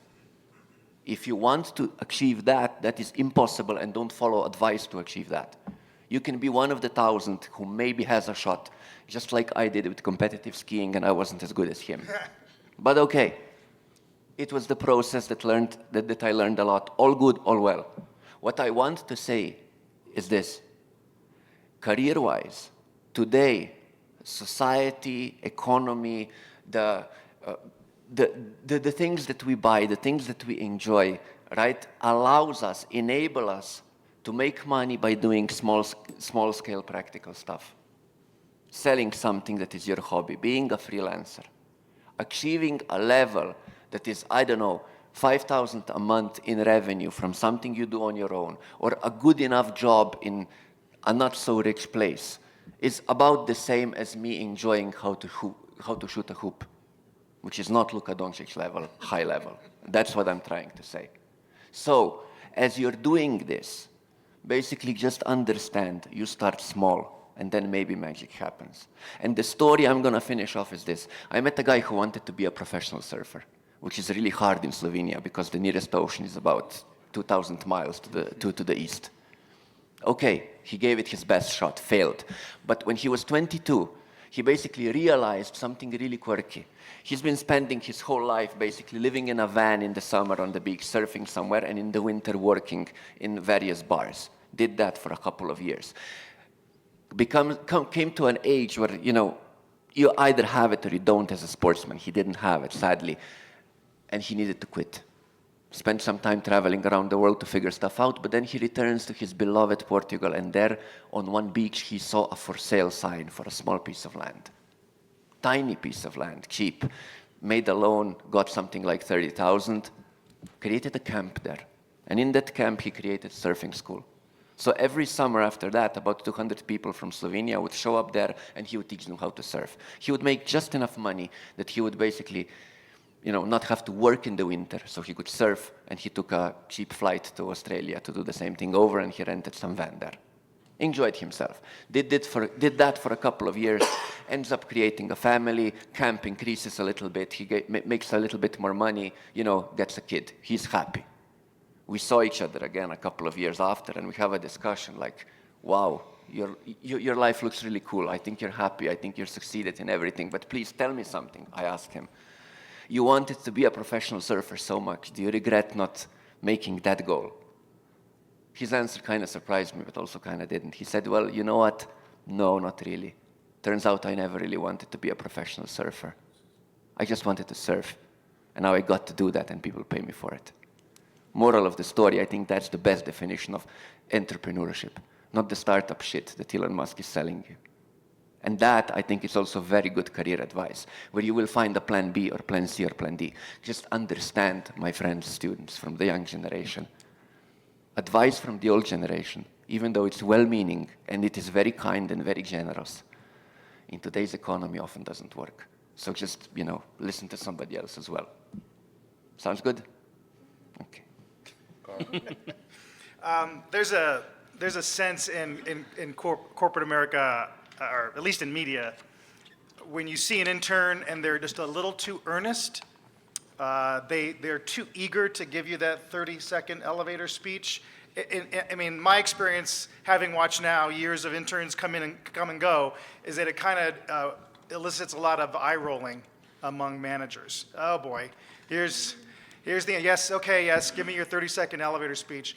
If you want to achieve that, that is impossible, and don't follow advice to achieve that. You can be one of the 1,000 who maybe has a shot, just like I did with competitive skiing, and I wasn't as good as him. But okay, it was the process that I learned a lot. All good, all well. What I want to say is this. Career-wise, today, society, economy, the things that we buy, the things that we enjoy, right, allows us, enable us to make money by doing small-scale practical stuff. Selling something that is your hobby, being a freelancer, achieving a level that is, I don't know, 5,000 a month in revenue from something you do on your own, or a good enough job in a not so rich place, is about the same as me enjoying how to shoot a hoop, which is not Luka Doncic level, high level. That's what I'm trying to say. So, as you're doing this, basically just understand you start small, and then maybe magic happens. And the story I'm going to finish off is this. I met a guy who wanted to be a professional surfer, which is really hard in Slovenia because the nearest ocean is about 2,000 miles to the east. Okay, he gave it his best shot, failed. But when he was 22, he basically realized something really quirky. He's been spending his whole life basically living in a van in the summer on the beach, surfing somewhere, and in the winter working in various bars. Did that for a couple of years. Came to an age where, you know, you either have it or you don't as a sportsman. He didn't have it, sadly. And he needed to quit. Spent some time traveling around the world to figure stuff out, but then he returns to his beloved Portugal, and there on one beach he saw a for sale sign for a small piece of land. Tiny piece of land, cheap. Made a loan, got something like 30,000, created a camp there. And in that camp he created surfing school. So every summer after that, about 200 people from Slovenia would show up there and he would teach them how to surf. He would make just enough money that he would basically, you know, not have to work in the winter, so he could surf, and he took a cheap flight to Australia to do the same thing over, and he rented some van there. enjoyed himself. Did that for a couple of years, ends up creating a family, camp increases a little bit, he makes a little bit more money, gets a kid. He's happy. We saw each other again a couple of years after, and we have a discussion like, wow, your life looks really cool. I think you're happy. I think you're succeeded in everything. But please tell me something, I asked him. You wanted to be a professional surfer so much. Do you regret not making that goal? His answer kind of surprised me, but also kind of didn't. He said, well, you know what? No, not really. Turns out I never really wanted to be a professional surfer. I just wanted to surf. And now I got to do that, and people pay me for it. Moral of the story, I think that's the best definition of entrepreneurship, not the startup shit that Elon Musk is selling you. And that, I think, is also very good career advice, where you will find a plan B or plan C or plan D. Just understand, my friends, students from the young generation. Advice from the old generation, even though it's well-meaning and it is very kind and very generous, in today's economy often doesn't work. So just, listen to somebody else as well. Sounds good? Okay. There's a sense in corporate America, or at least in media, when you see an intern and they're just a little too earnest, they're too eager to give you that 30-second elevator speech. I mean, my experience, having watched now years of interns come and go, is that it kind of elicits a lot of eye rolling among managers. Oh boy, here's the yes, okay, yes, give me your 30-second elevator speech,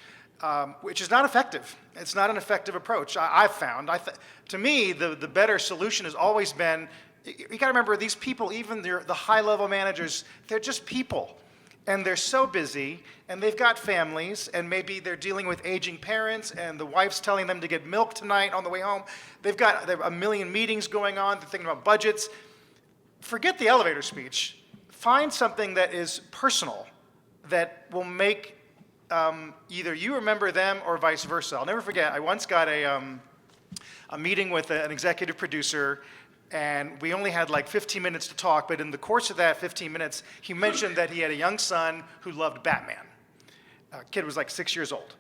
which is not effective. It's not an effective approach. I've found. To me, the better solution has always been, you got to remember, these people, even the high-level managers, they're just people. And they're so busy, and they've got families, and maybe they're dealing with aging parents, and the wife's telling them to get milk tonight on the way home. They have a million meetings going on. They're thinking about budgets. Forget the elevator speech. Find something that is personal, that will make either you remember them or vice versa. I'll never forget, I once got a meeting with an executive producer, and we only had like 15 minutes to talk, but in the course of that 15 minutes, he mentioned that he had a young son who loved Batman. Kid was like 6 years old.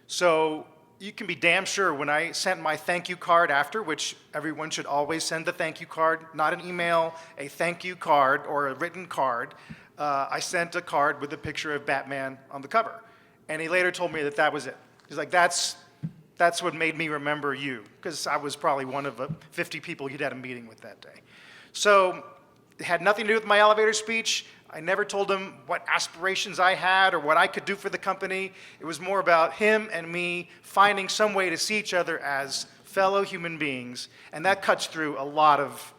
So you can be damn sure when I sent my thank you card after, which everyone should always send the thank you card, not an email, a thank you card or a written card. I sent a card with a picture of Batman on the cover. And he later told me that that was it. He's like, that's what made me remember you, because I was probably one of 50 people he'd had a meeting with that day. So it had nothing to do with my elevator speech. I never told him what aspirations I had or what I could do for the company. It was more about him and me finding some way to see each other as fellow human beings, and that cuts through a lot of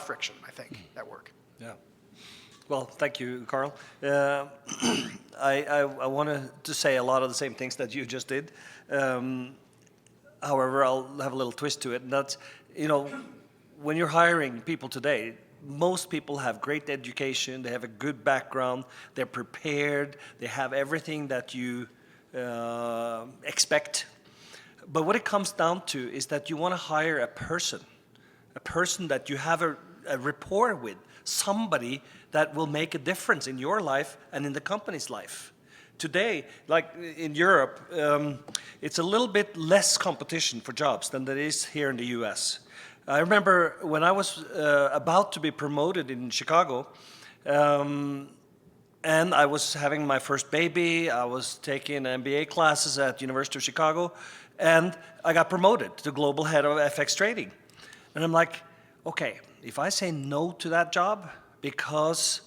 friction, I think, at work. Yeah. Well, thank you, Carl. I wanted to say a lot of the same things that you just did. However, I'll have a little twist to it. And that's, when you're hiring people today, most people have great education, they have a good background, they're prepared, they have everything that you expect. But what it comes down to is that you want to hire a person that you have a rapport with, somebody that will make a difference in your life and in the company's life. Today, like in Europe, it's a little bit less competition for jobs than there is here in the US. I remember when I was about to be promoted in Chicago, and I was having my first baby, I was taking MBA classes at University of Chicago, and I got promoted to global head of FX trading. And I'm like, okay, if I say no to that job because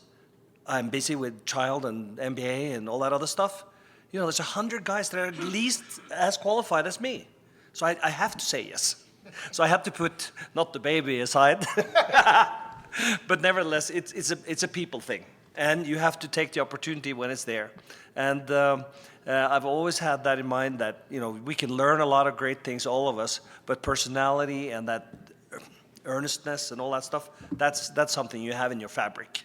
I'm busy with child and MBA and all that other stuff, there's 100 guys that are at least as qualified as me. So I have to say yes. So I have to put not the baby aside, but nevertheless, it's a people thing, and you have to take the opportunity when it's there. And I've always had that in mind, that we can learn a lot of great things, all of us, but personality and that earnestness and all that stuff, that's something you have in your fabric.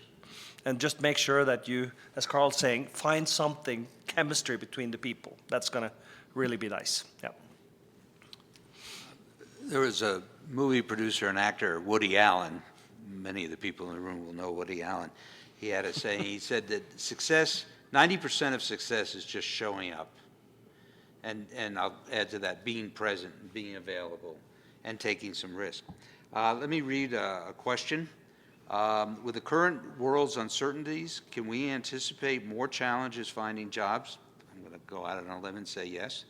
And just make sure that you, as Carl's saying, find something, chemistry between the people. That's going to really be nice. Yeah. There was a movie producer and actor, Woody Allen. Many of the people in the room will know Woody Allen. He had a saying, he said that 90% of success is just showing up. and I'll add to that, being present, and being available, and taking some risk. Let me read a question. With the current world's uncertainties, can we anticipate more challenges finding jobs? I'm going to go out on a limb and say yes.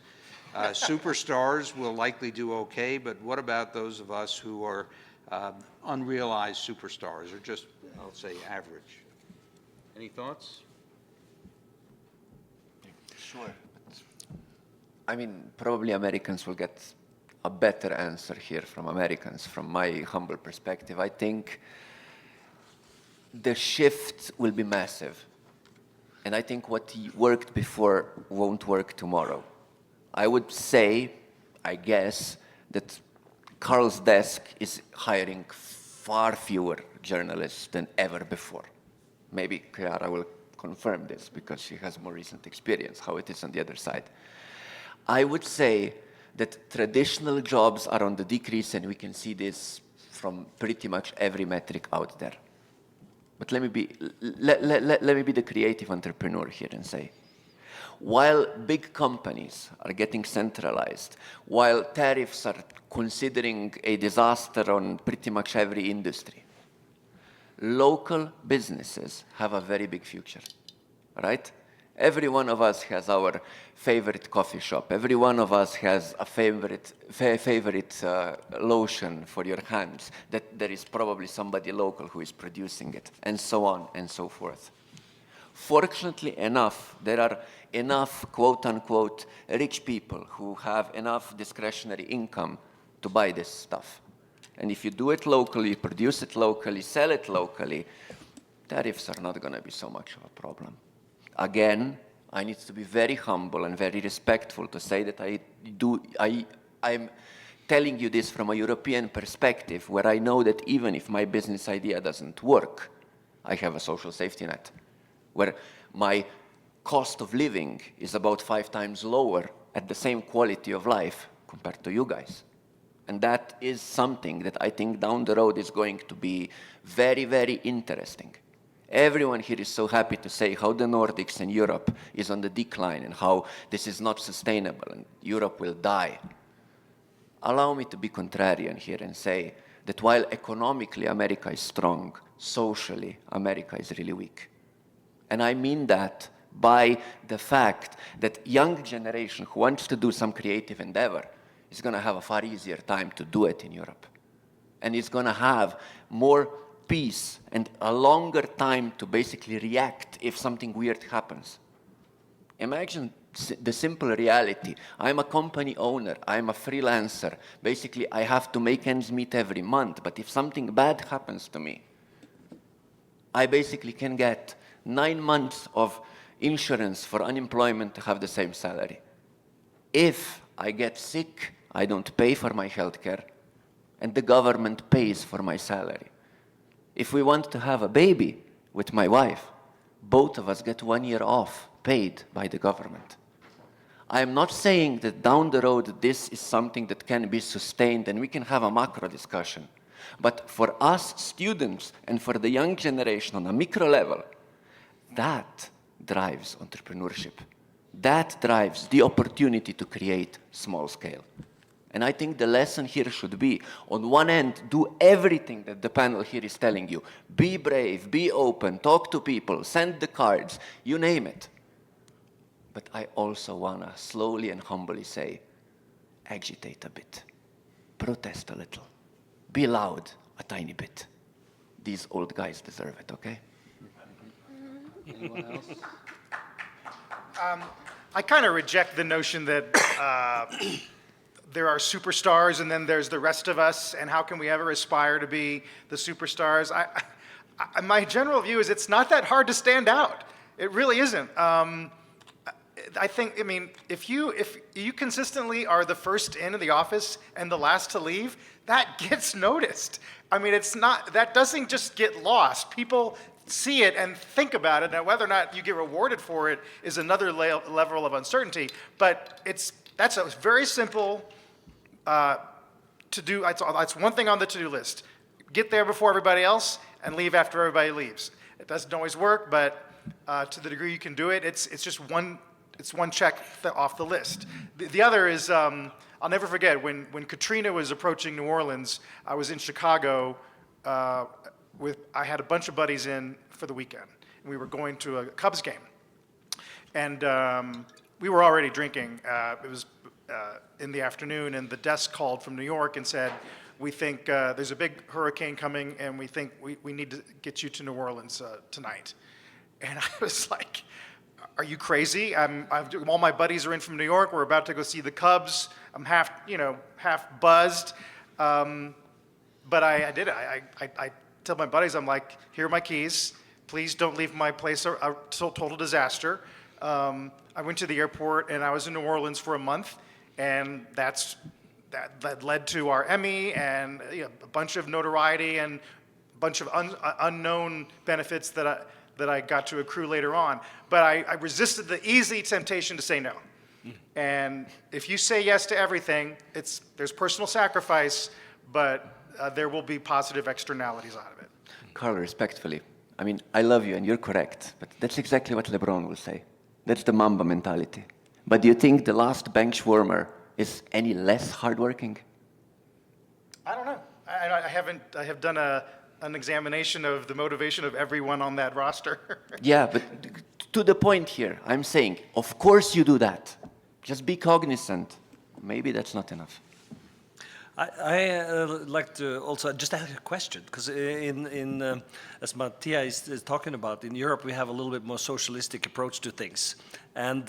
Superstars will likely do okay, but what about those of us who are unrealized superstars, or just, I'll say, average? Any thoughts? Sure. I mean, probably Americans will get a better answer here from Americans, from my humble perspective. I think the shift will be massive. And I think what worked before won't work tomorrow. I would say, I guess, that Carl's desk is hiring far fewer journalists than ever before. Maybe Ciara will confirm this because she has more recent experience, how it is on the other side. I would say that traditional jobs are on the decrease, and we can see this from pretty much every metric out there. But let me be the creative entrepreneur here and say, while big companies are getting centralized, while tariffs are considering a disaster on pretty much every industry, local businesses have a very big future, right? Every one of us has our favorite coffee shop. Every one of us has a favorite lotion for your hands, that there is probably somebody local who is producing it, and so on and so forth. Fortunately enough, there are enough quote-unquote rich people who have enough discretionary income to buy this stuff. And if you do it locally, produce it locally, sell it locally, tariffs are not going to be so much of a problem. Again, I need to be very humble and very respectful to say that I'm telling you this from a European perspective, where I know that even if my business idea doesn't work, I have a social safety net, where my cost of living is about 5 times lower at the same quality of life compared to you guys. And that is something that I think down the road is going to be very, very interesting. Everyone here is so happy to say how the Nordics and Europe is on the decline and how this is not sustainable and Europe will die. Allow me to be contrarian here and say that while economically America is strong, socially America is really weak. And I mean that by the fact that young generation who wants to do some creative endeavor is going to have a far easier time to do it in Europe. And it's going to have more peace and a longer time to basically react if something weird happens. Imagine the simple reality. I'm a company owner. I'm a freelancer. Basically, I have to make ends meet every month. But if something bad happens to me, I basically can get 9 months of insurance for unemployment to have the same salary. If I get sick, I don't pay for my healthcare, and the government pays for my salary. If we want to have a baby with my wife, both of us get 1 year off paid by the government. I am not saying that down the road this is something that can be sustained and we can have a macro discussion. But for us students and for the young generation on a micro level, that drives entrepreneurship. That drives the opportunity to create small scale. And I think the lesson here should be, on one end, do everything that the panel here is telling you. Be brave, be open, talk to people, send the cards, you name it. But I also want to slowly and humbly say, agitate a bit, protest a little, be loud a tiny bit. These old guys deserve it, okay? Anyone else? I kind of reject the notion that there are superstars and then there's the rest of us, and how can we ever aspire to be the superstars? My general view is it's not that hard to stand out. It really isn't. I mean, if you consistently are the first in the office and the last to leave, that gets noticed. I mean, that doesn't just get lost. People see it and think about it. Now, whether or not you get rewarded for it is another level of uncertainty. But that's a very simple to do. That's one thing on the to-do list. Get there before everybody else and leave after everybody leaves. It doesn't always work, but to the degree you can do it, it's just one it's one check off the list. The other is, I'll never forget, when Katrina was approaching New Orleans, I was in Chicago I had a bunch of buddies in for the weekend. And we were going to a Cubs game. And we were already drinking. It was in the afternoon, and the desk called from New York and said, we think there's a big hurricane coming, and we think we need to get you to New Orleans tonight. And I was like, are you crazy? All my buddies are in from New York. We're about to go see the Cubs. I'm half buzzed. But I did it. I tell my buddies, I'm like, here are my keys. Please don't leave my place a total disaster. I went to the airport, and I was in New Orleans for a month, and that led to our Emmy and a bunch of notoriety and a bunch of unknown benefits that I got to accrue later on. But I resisted the easy temptation to say no. And if you say yes to everything, there's personal sacrifice, but there will be positive externalities out of it. Carl, respectfully, I mean, I love you and you're correct, but that's exactly what LeBron will say. That's the Mamba mentality. But do you think the last bench warmer is any less hardworking? I don't know. I have done an examination of the motivation of everyone on that roster. Yeah, but to the point here, I'm saying, of course you do that. Just be cognizant. Maybe that's not enough. I like to also just ask a question, because as Matija is talking about, in Europe we have a little bit more socialistic approach to things. And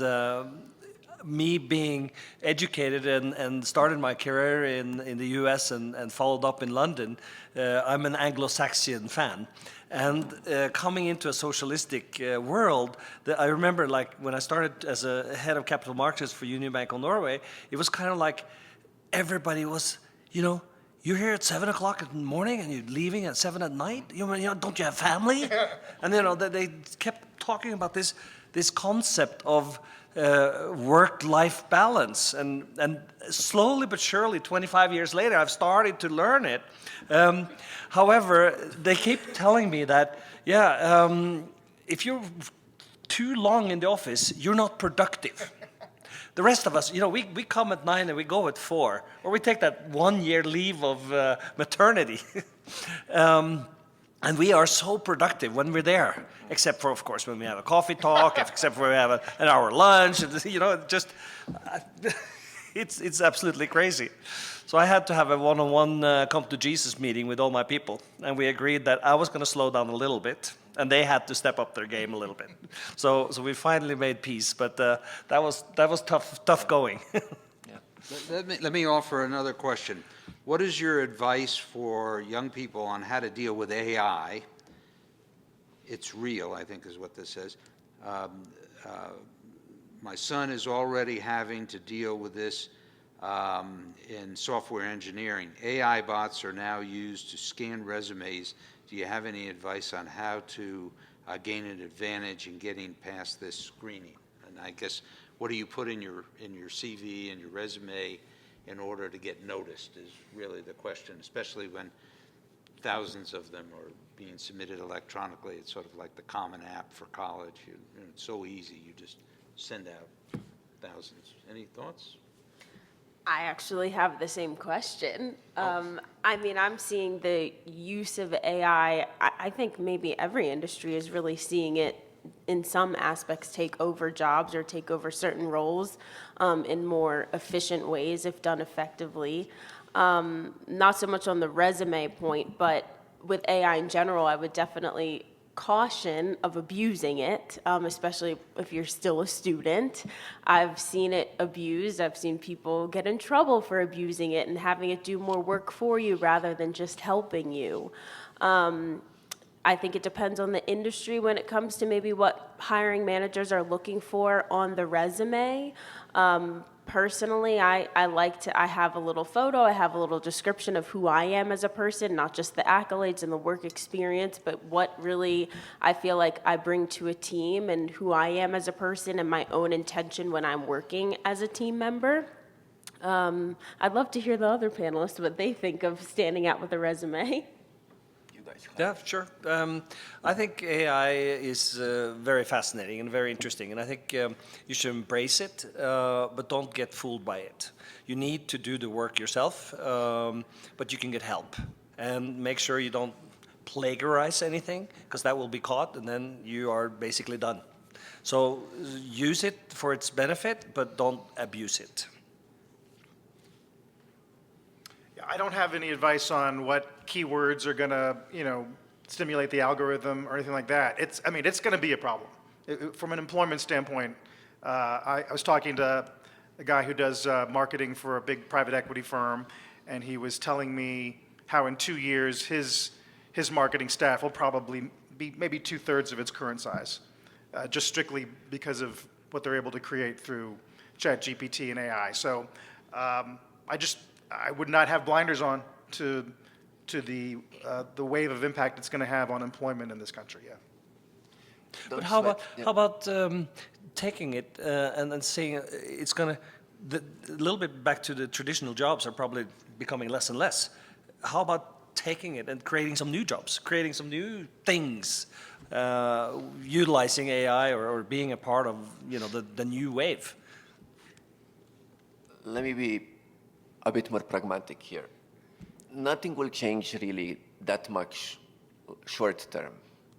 me being educated and started my career in the US and followed up in London, I'm an Anglo-Saxon fan. And coming into a socialistic world, I remember like when I started as a head of capital markets for Union Bank of Norway, it was kind of like everybody was, you're here at 7 o'clock in the morning and you're leaving at 7 at night? Don't you have family? And they kept talking about this concept of work-life balance. And slowly but surely, 25 years later, I've started to learn it. However, they keep telling me that, if you're too long in the office, you're not productive. The rest of us, we come at 9 and we go at 4, or we take that 1-year leave of maternity. And we are so productive when we're there, except for, of course, when we have a coffee talk, except for when we have an hour lunch, it's absolutely crazy. So I had to have a one-on-one come to Jesus meeting with all my people, and we agreed that I was going to slow down a little bit, and they had to step up their game a little bit. So we finally made peace, but that was tough going. Let me offer another question. What is your advice for young people on how to deal with AI? It's real, I think is what this says. My son is already having to deal with this in software engineering. AI bots are now used to scan resumes. Do you have any advice on how to gain an advantage in getting past this screening? And I guess, what do you put in your CV and your resume in order to get noticed is really the question, especially when thousands of them are being submitted electronically. It's sort of like the Common App for college. It's so easy, you just send out thousands. Any thoughts? I actually have the same question. I'm seeing the use of AI. I think maybe every industry is really seeing it in some aspects take over jobs or take over certain roles in more efficient ways if done effectively. Not so much on the resume point, but with AI in general, I would definitely caution of abusing it, especially if you're still a student. I've seen it abused. I've seen people get in trouble for abusing it and having it do more work for you rather than just helping you. I think it depends on the industry when it comes to maybe what hiring managers are looking for on the resume. Personally, I have a little photo, I have a little description of who I am as a person, not just the accolades and the work experience, but what really I feel like I bring to a team and who I am as a person and my own intention when I'm working as a team member. I'd love to hear the other panelists, what they think of standing out with a resume. You guys Yeah, sure. I think AI is very fascinating and very interesting, and I think you should embrace it, but don't get fooled by it. You need to do the work yourself, but you can get help. And make sure you don't plagiarize anything, because that will be caught, and then you are basically done. So use it for its benefit, but don't abuse it. I don't have any advice on what keywords are going to, stimulate the algorithm or anything like that. It's going to be a problem. From an employment standpoint, I was talking to a guy who does marketing for a big private equity firm, and he was telling me how in 2 years his marketing staff will probably be maybe 2/3 of its current size, just strictly because of what they're able to create through ChatGPT and AI. So I would not have blinders on to the wave of impact it's going to have on employment in this country. Yeah. But how about taking it and then saying it's going to a little bit back to the traditional jobs are probably becoming less and less. How about taking it and creating some new jobs, creating some new things, utilizing AI or being a part of the new wave? Let me be a bit more pragmatic here. Nothing will change really that much short term.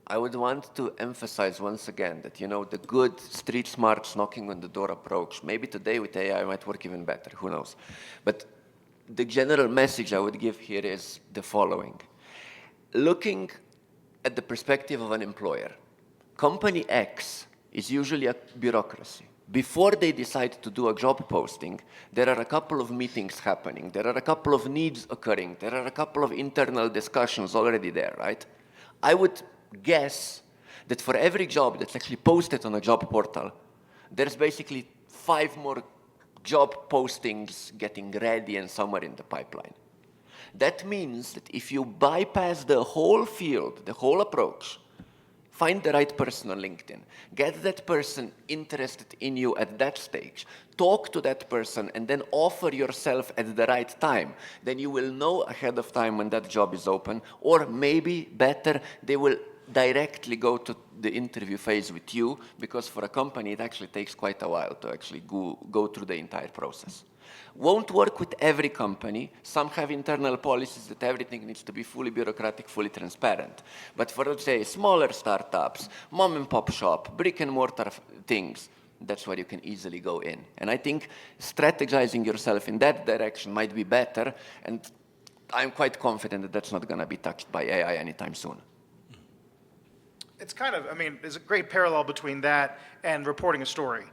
I would want to emphasize once again that, the good street smarts knocking on the door approach, maybe today with AI might work even better, who knows. But the general message I would give here is the following. Looking at the perspective of an employer, company X is usually a bureaucracy. Before they decide to do a job posting, there are a couple of meetings happening. There are a couple of needs occurring. There are a couple of internal discussions already there, right? I would guess that for every job that's actually posted on a job portal, there's basically 5 more job postings getting ready and somewhere in the pipeline. That means that if you bypass the whole field, the whole approach, find the right person on LinkedIn, get that person interested in you at that stage, talk to that person, and then offer yourself at the right time, then you will know ahead of time when that job is open, or maybe better, they will directly go to the interview phase with you, because for a company it actually takes quite a while to actually go through the entire process. Won't work with every company. Some have internal policies that everything needs to be fully bureaucratic, fully transparent. But for, let's say, smaller startups, mom and pop shop, brick and mortar things, that's where you can easily go in. And I think strategizing yourself in that direction might be better, and I'm quite confident that that's not going to be touched by AI anytime soon. It's there's a great parallel between that and reporting a story.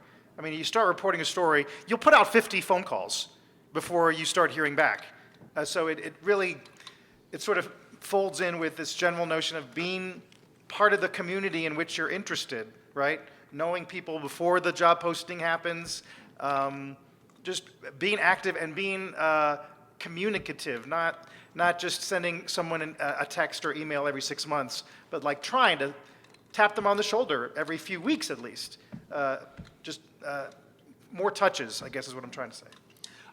You start reporting a story, you'll put out 50 phone calls before you start hearing back. So it sort of folds in with this general notion of being part of the community in which you're interested, right? Knowing people before the job posting happens, just being active and being communicative, not just sending someone a text or email every 6 months, but like trying to tap them on the shoulder every few weeks at least. More touches, I guess is what I'm trying to say.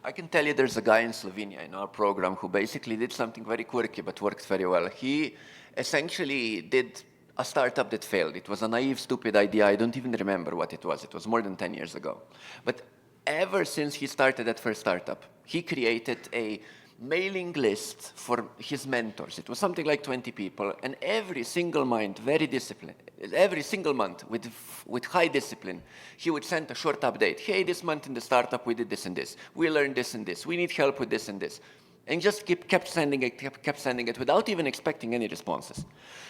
I can tell you there's a guy in Slovenia in our program who basically did something very quirky but worked very well. He essentially did a startup that failed. It was a naive, stupid idea. I don't even remember what it was. It was more than 10 years ago. But ever since he started that first startup, he created a mailing list for his mentors. It was something like 20 people, and every single month, with high discipline, he would send a short update. Hey, this month in the startup we did this and this. We learned this and this. We need help with this and this. And just kept sending it without even expecting any responses.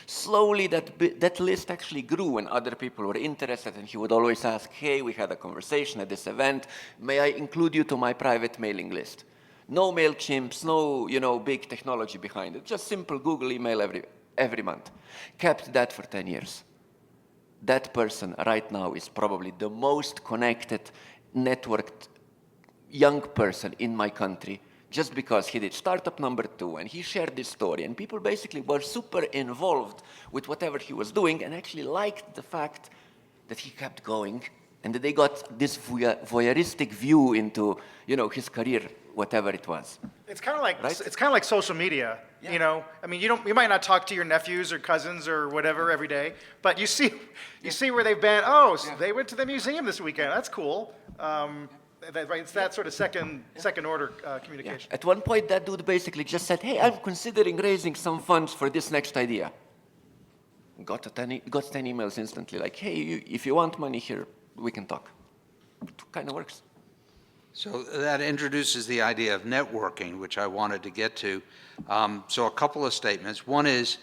Slowly that list actually grew, and other people were interested, and he would always ask, hey, we had a conversation at this event. May I include you to my private mailing list? No MailChimps, no, big technology behind it. Just simple Google email every month. Kept that for 10 years. That person right now is probably the most connected, networked young person in my country, just because he did startup number 2 and he shared this story, and people basically were super involved with whatever he was doing and actually liked the fact that he kept going and that they got this voyeuristic view into, his career, whatever it was. It's kind of like Right? it's kind of like social media, you know. I mean, you might not talk to your nephews or cousins or whatever every day, but you see where they've been. Oh, so they went to the museum this weekend. That's cool. Right? It's that sort of second order communication. At one point, that dude basically just said, "Hey, I'm considering raising some funds for this next idea." Got 10 emails instantly, like, "Hey, if you want money here, we can talk." It kind of works. So that introduces the idea of networking, which I wanted to get to. So a couple of statements. One is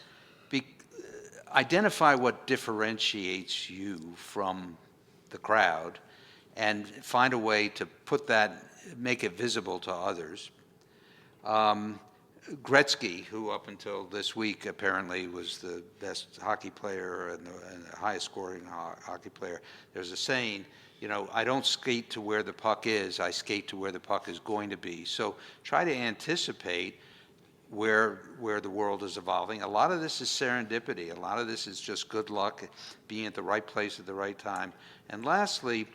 identify what differentiates you from the crowd and find a way to put that, make it visible to others. Gretzky, who up until this week apparently was the best hockey player and the highest scoring hockey player, there's a saying, you know, I don't skate to where the puck is, I skate to where the puck is going to be. So try to anticipate where the world is evolving. A lot of this is serendipity. A lot of this is just good luck, being at the right place at the right time. And lastly,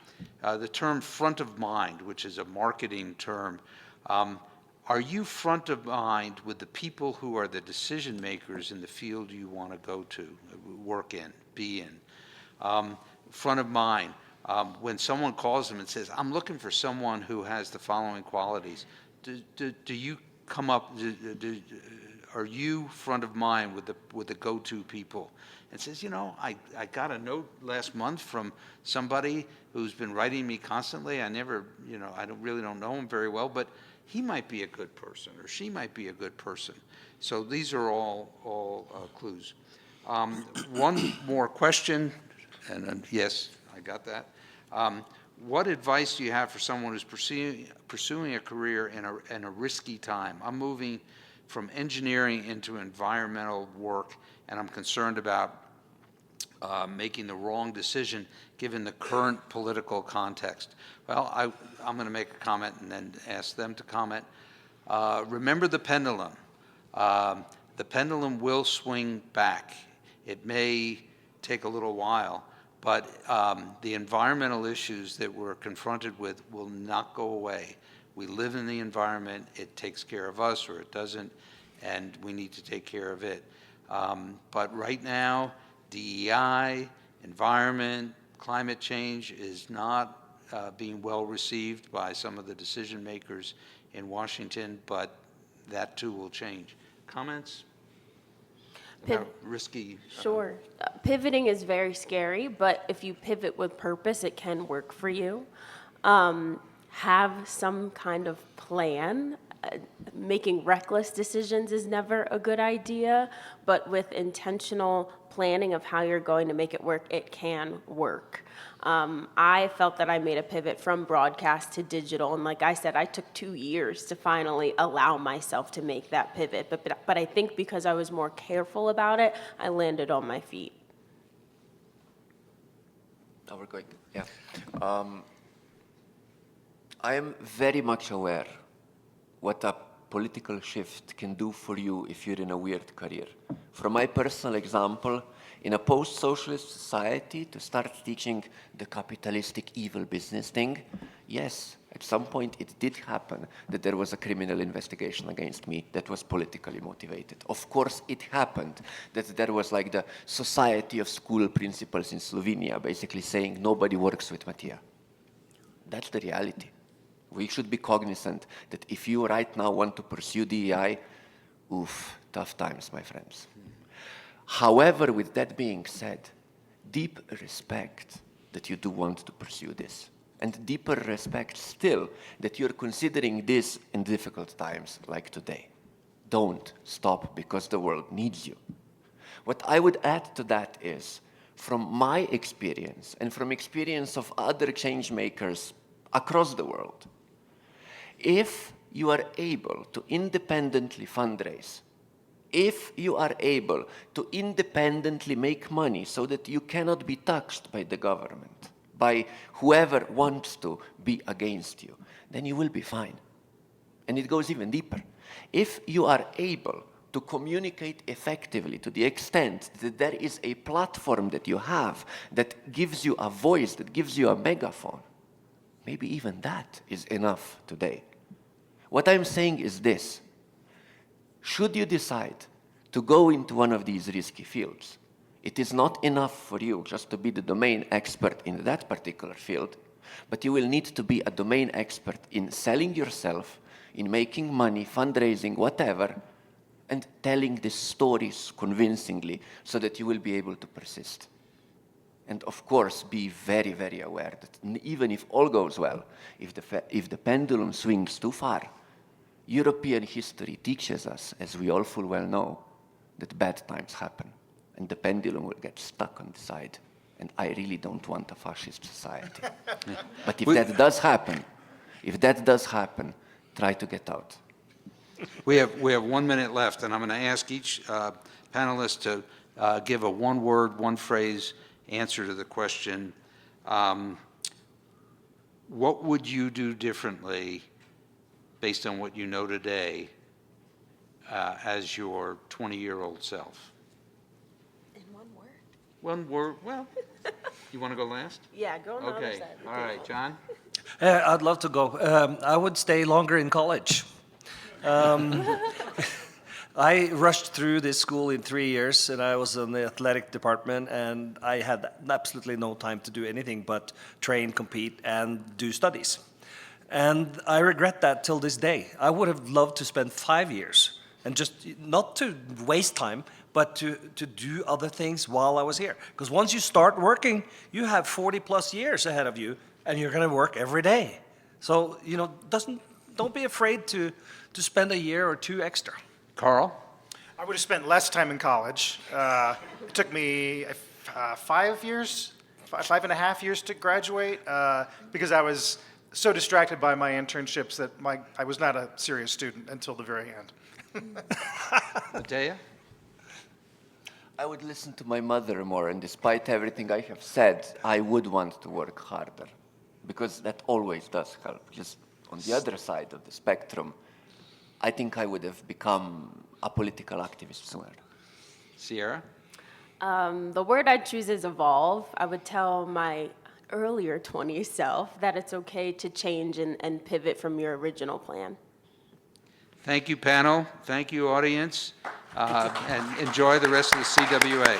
the term front of mind, which is a marketing term. Are you front of mind with the people who are the decision makers in the field you want to go to, work in, be in? Front of mind. When someone calls them and says, I'm looking for someone who has the following qualities, do you come up, are you front of mind with the go-to people? And says, you know, I got a note last month from somebody who's been writing me constantly. I never, you know, I really don't know him very well, but he might be a good person or she might be a good person. So these are all clues. One more question, and yes, I got that. What advice do you have for someone who's pursuing a career in a risky time? I'm moving from engineering into environmental work, and I'm concerned about making the wrong decision given the current political context. Well, I'm going to make a comment and then ask them to comment. Remember the pendulum. The pendulum will swing back. It may take a little while, but the environmental issues that we're confronted with will not go away. We live in the environment, it takes care of us or it doesn't, and we need to take care of it. But right now, DEI, environment, climate change is not being well received by some of the decision makers in Washington, but that too will change. Comments? Risky. Sure. Pivoting is very scary, but if you pivot with purpose, it can work for you. Have some kind of plan. Making reckless decisions is never a good idea, but with intentional planning of how you're going to make it work, it can work. I felt that I made a pivot from broadcast to digital, and like I said, I took 2 years to finally allow myself to make that pivot, but I think because I was more careful about it, I landed on my feet. Oh, we're going, yeah. I am very much aware what a political shift can do for you if you're in a weird career. From my personal example, in a post-socialist society, to start teaching the capitalistic evil business thing, yes, at some point it did happen that there was a criminal investigation against me that was politically motivated. Of course, it happened that there was like the Society of School Principals in Slovenia basically saying nobody works with Matija. That's the reality. We should be cognizant that if you right now want to pursue DEI, oof, tough times, my friends. However, with that being said, deep respect that you do want to pursue this, and deeper respect still that you're considering this in difficult times like today. Don't stop because the world needs you. What I would add to that is, from my experience and from experience of other change makers across the world, if you are able to independently fundraise, if you are able to independently make money so that you cannot be touched by the government, by whoever wants to be against you, then you will be fine. And it goes even deeper. If you are able to communicate effectively to the extent that there is a platform that you have that gives you a voice, that gives you a megaphone, maybe even that is enough today. What I'm saying is this. Should you decide to go into one of these risky fields, it is not enough for you just to be the domain expert in that particular field, but you will need to be a domain expert in selling yourself, in making money, fundraising, whatever, and telling these stories convincingly so that you will be able to persist. And of course, be very, very aware that even if all goes well, if the pendulum swings too far, European history teaches us, as we all full well know, that bad times happen, and the pendulum will get stuck on the side. And I really don't want a fascist society. But if that does happen, try to get out. We have 1 minute left, and I'm going to ask each panelist to give a one-word, one-phrase answer to the question, what would you do differently based on what you know today as your 20-year-old self? In one word? One word, well, you want to go last? Yeah, go on the other Okay, side of the all right, table. John? I'd love to go. I would stay longer in college. I rushed through this school in 3 years, and I was in the athletic department, and I had absolutely no time to do anything but train, compete, and do studies. And I regret that till this day. I would have loved to spend 5 years, and just not to waste time, but to do other things while I was here. Because once you start working, you have 40 plus years ahead of you, and you're going to work every day. So, don't be afraid to spend a year or two extra. Carl? I would have spent less time in college. It took me 5 years, 5.5 years to graduate because I was so distracted by my internships that I was not a serious student until the very end. Matija? I would listen to my mother more, and despite everything I have said, I would want to work harder, because that always does help. Just on the other side of the spectrum, I think I would have become a political activist sooner. Ciara? The word I'd choose is evolve. I would tell my earlier 20s self that it's okay to change and pivot from your original plan. Thank you, panel. Thank you, audience. And enjoy the rest of the CWA.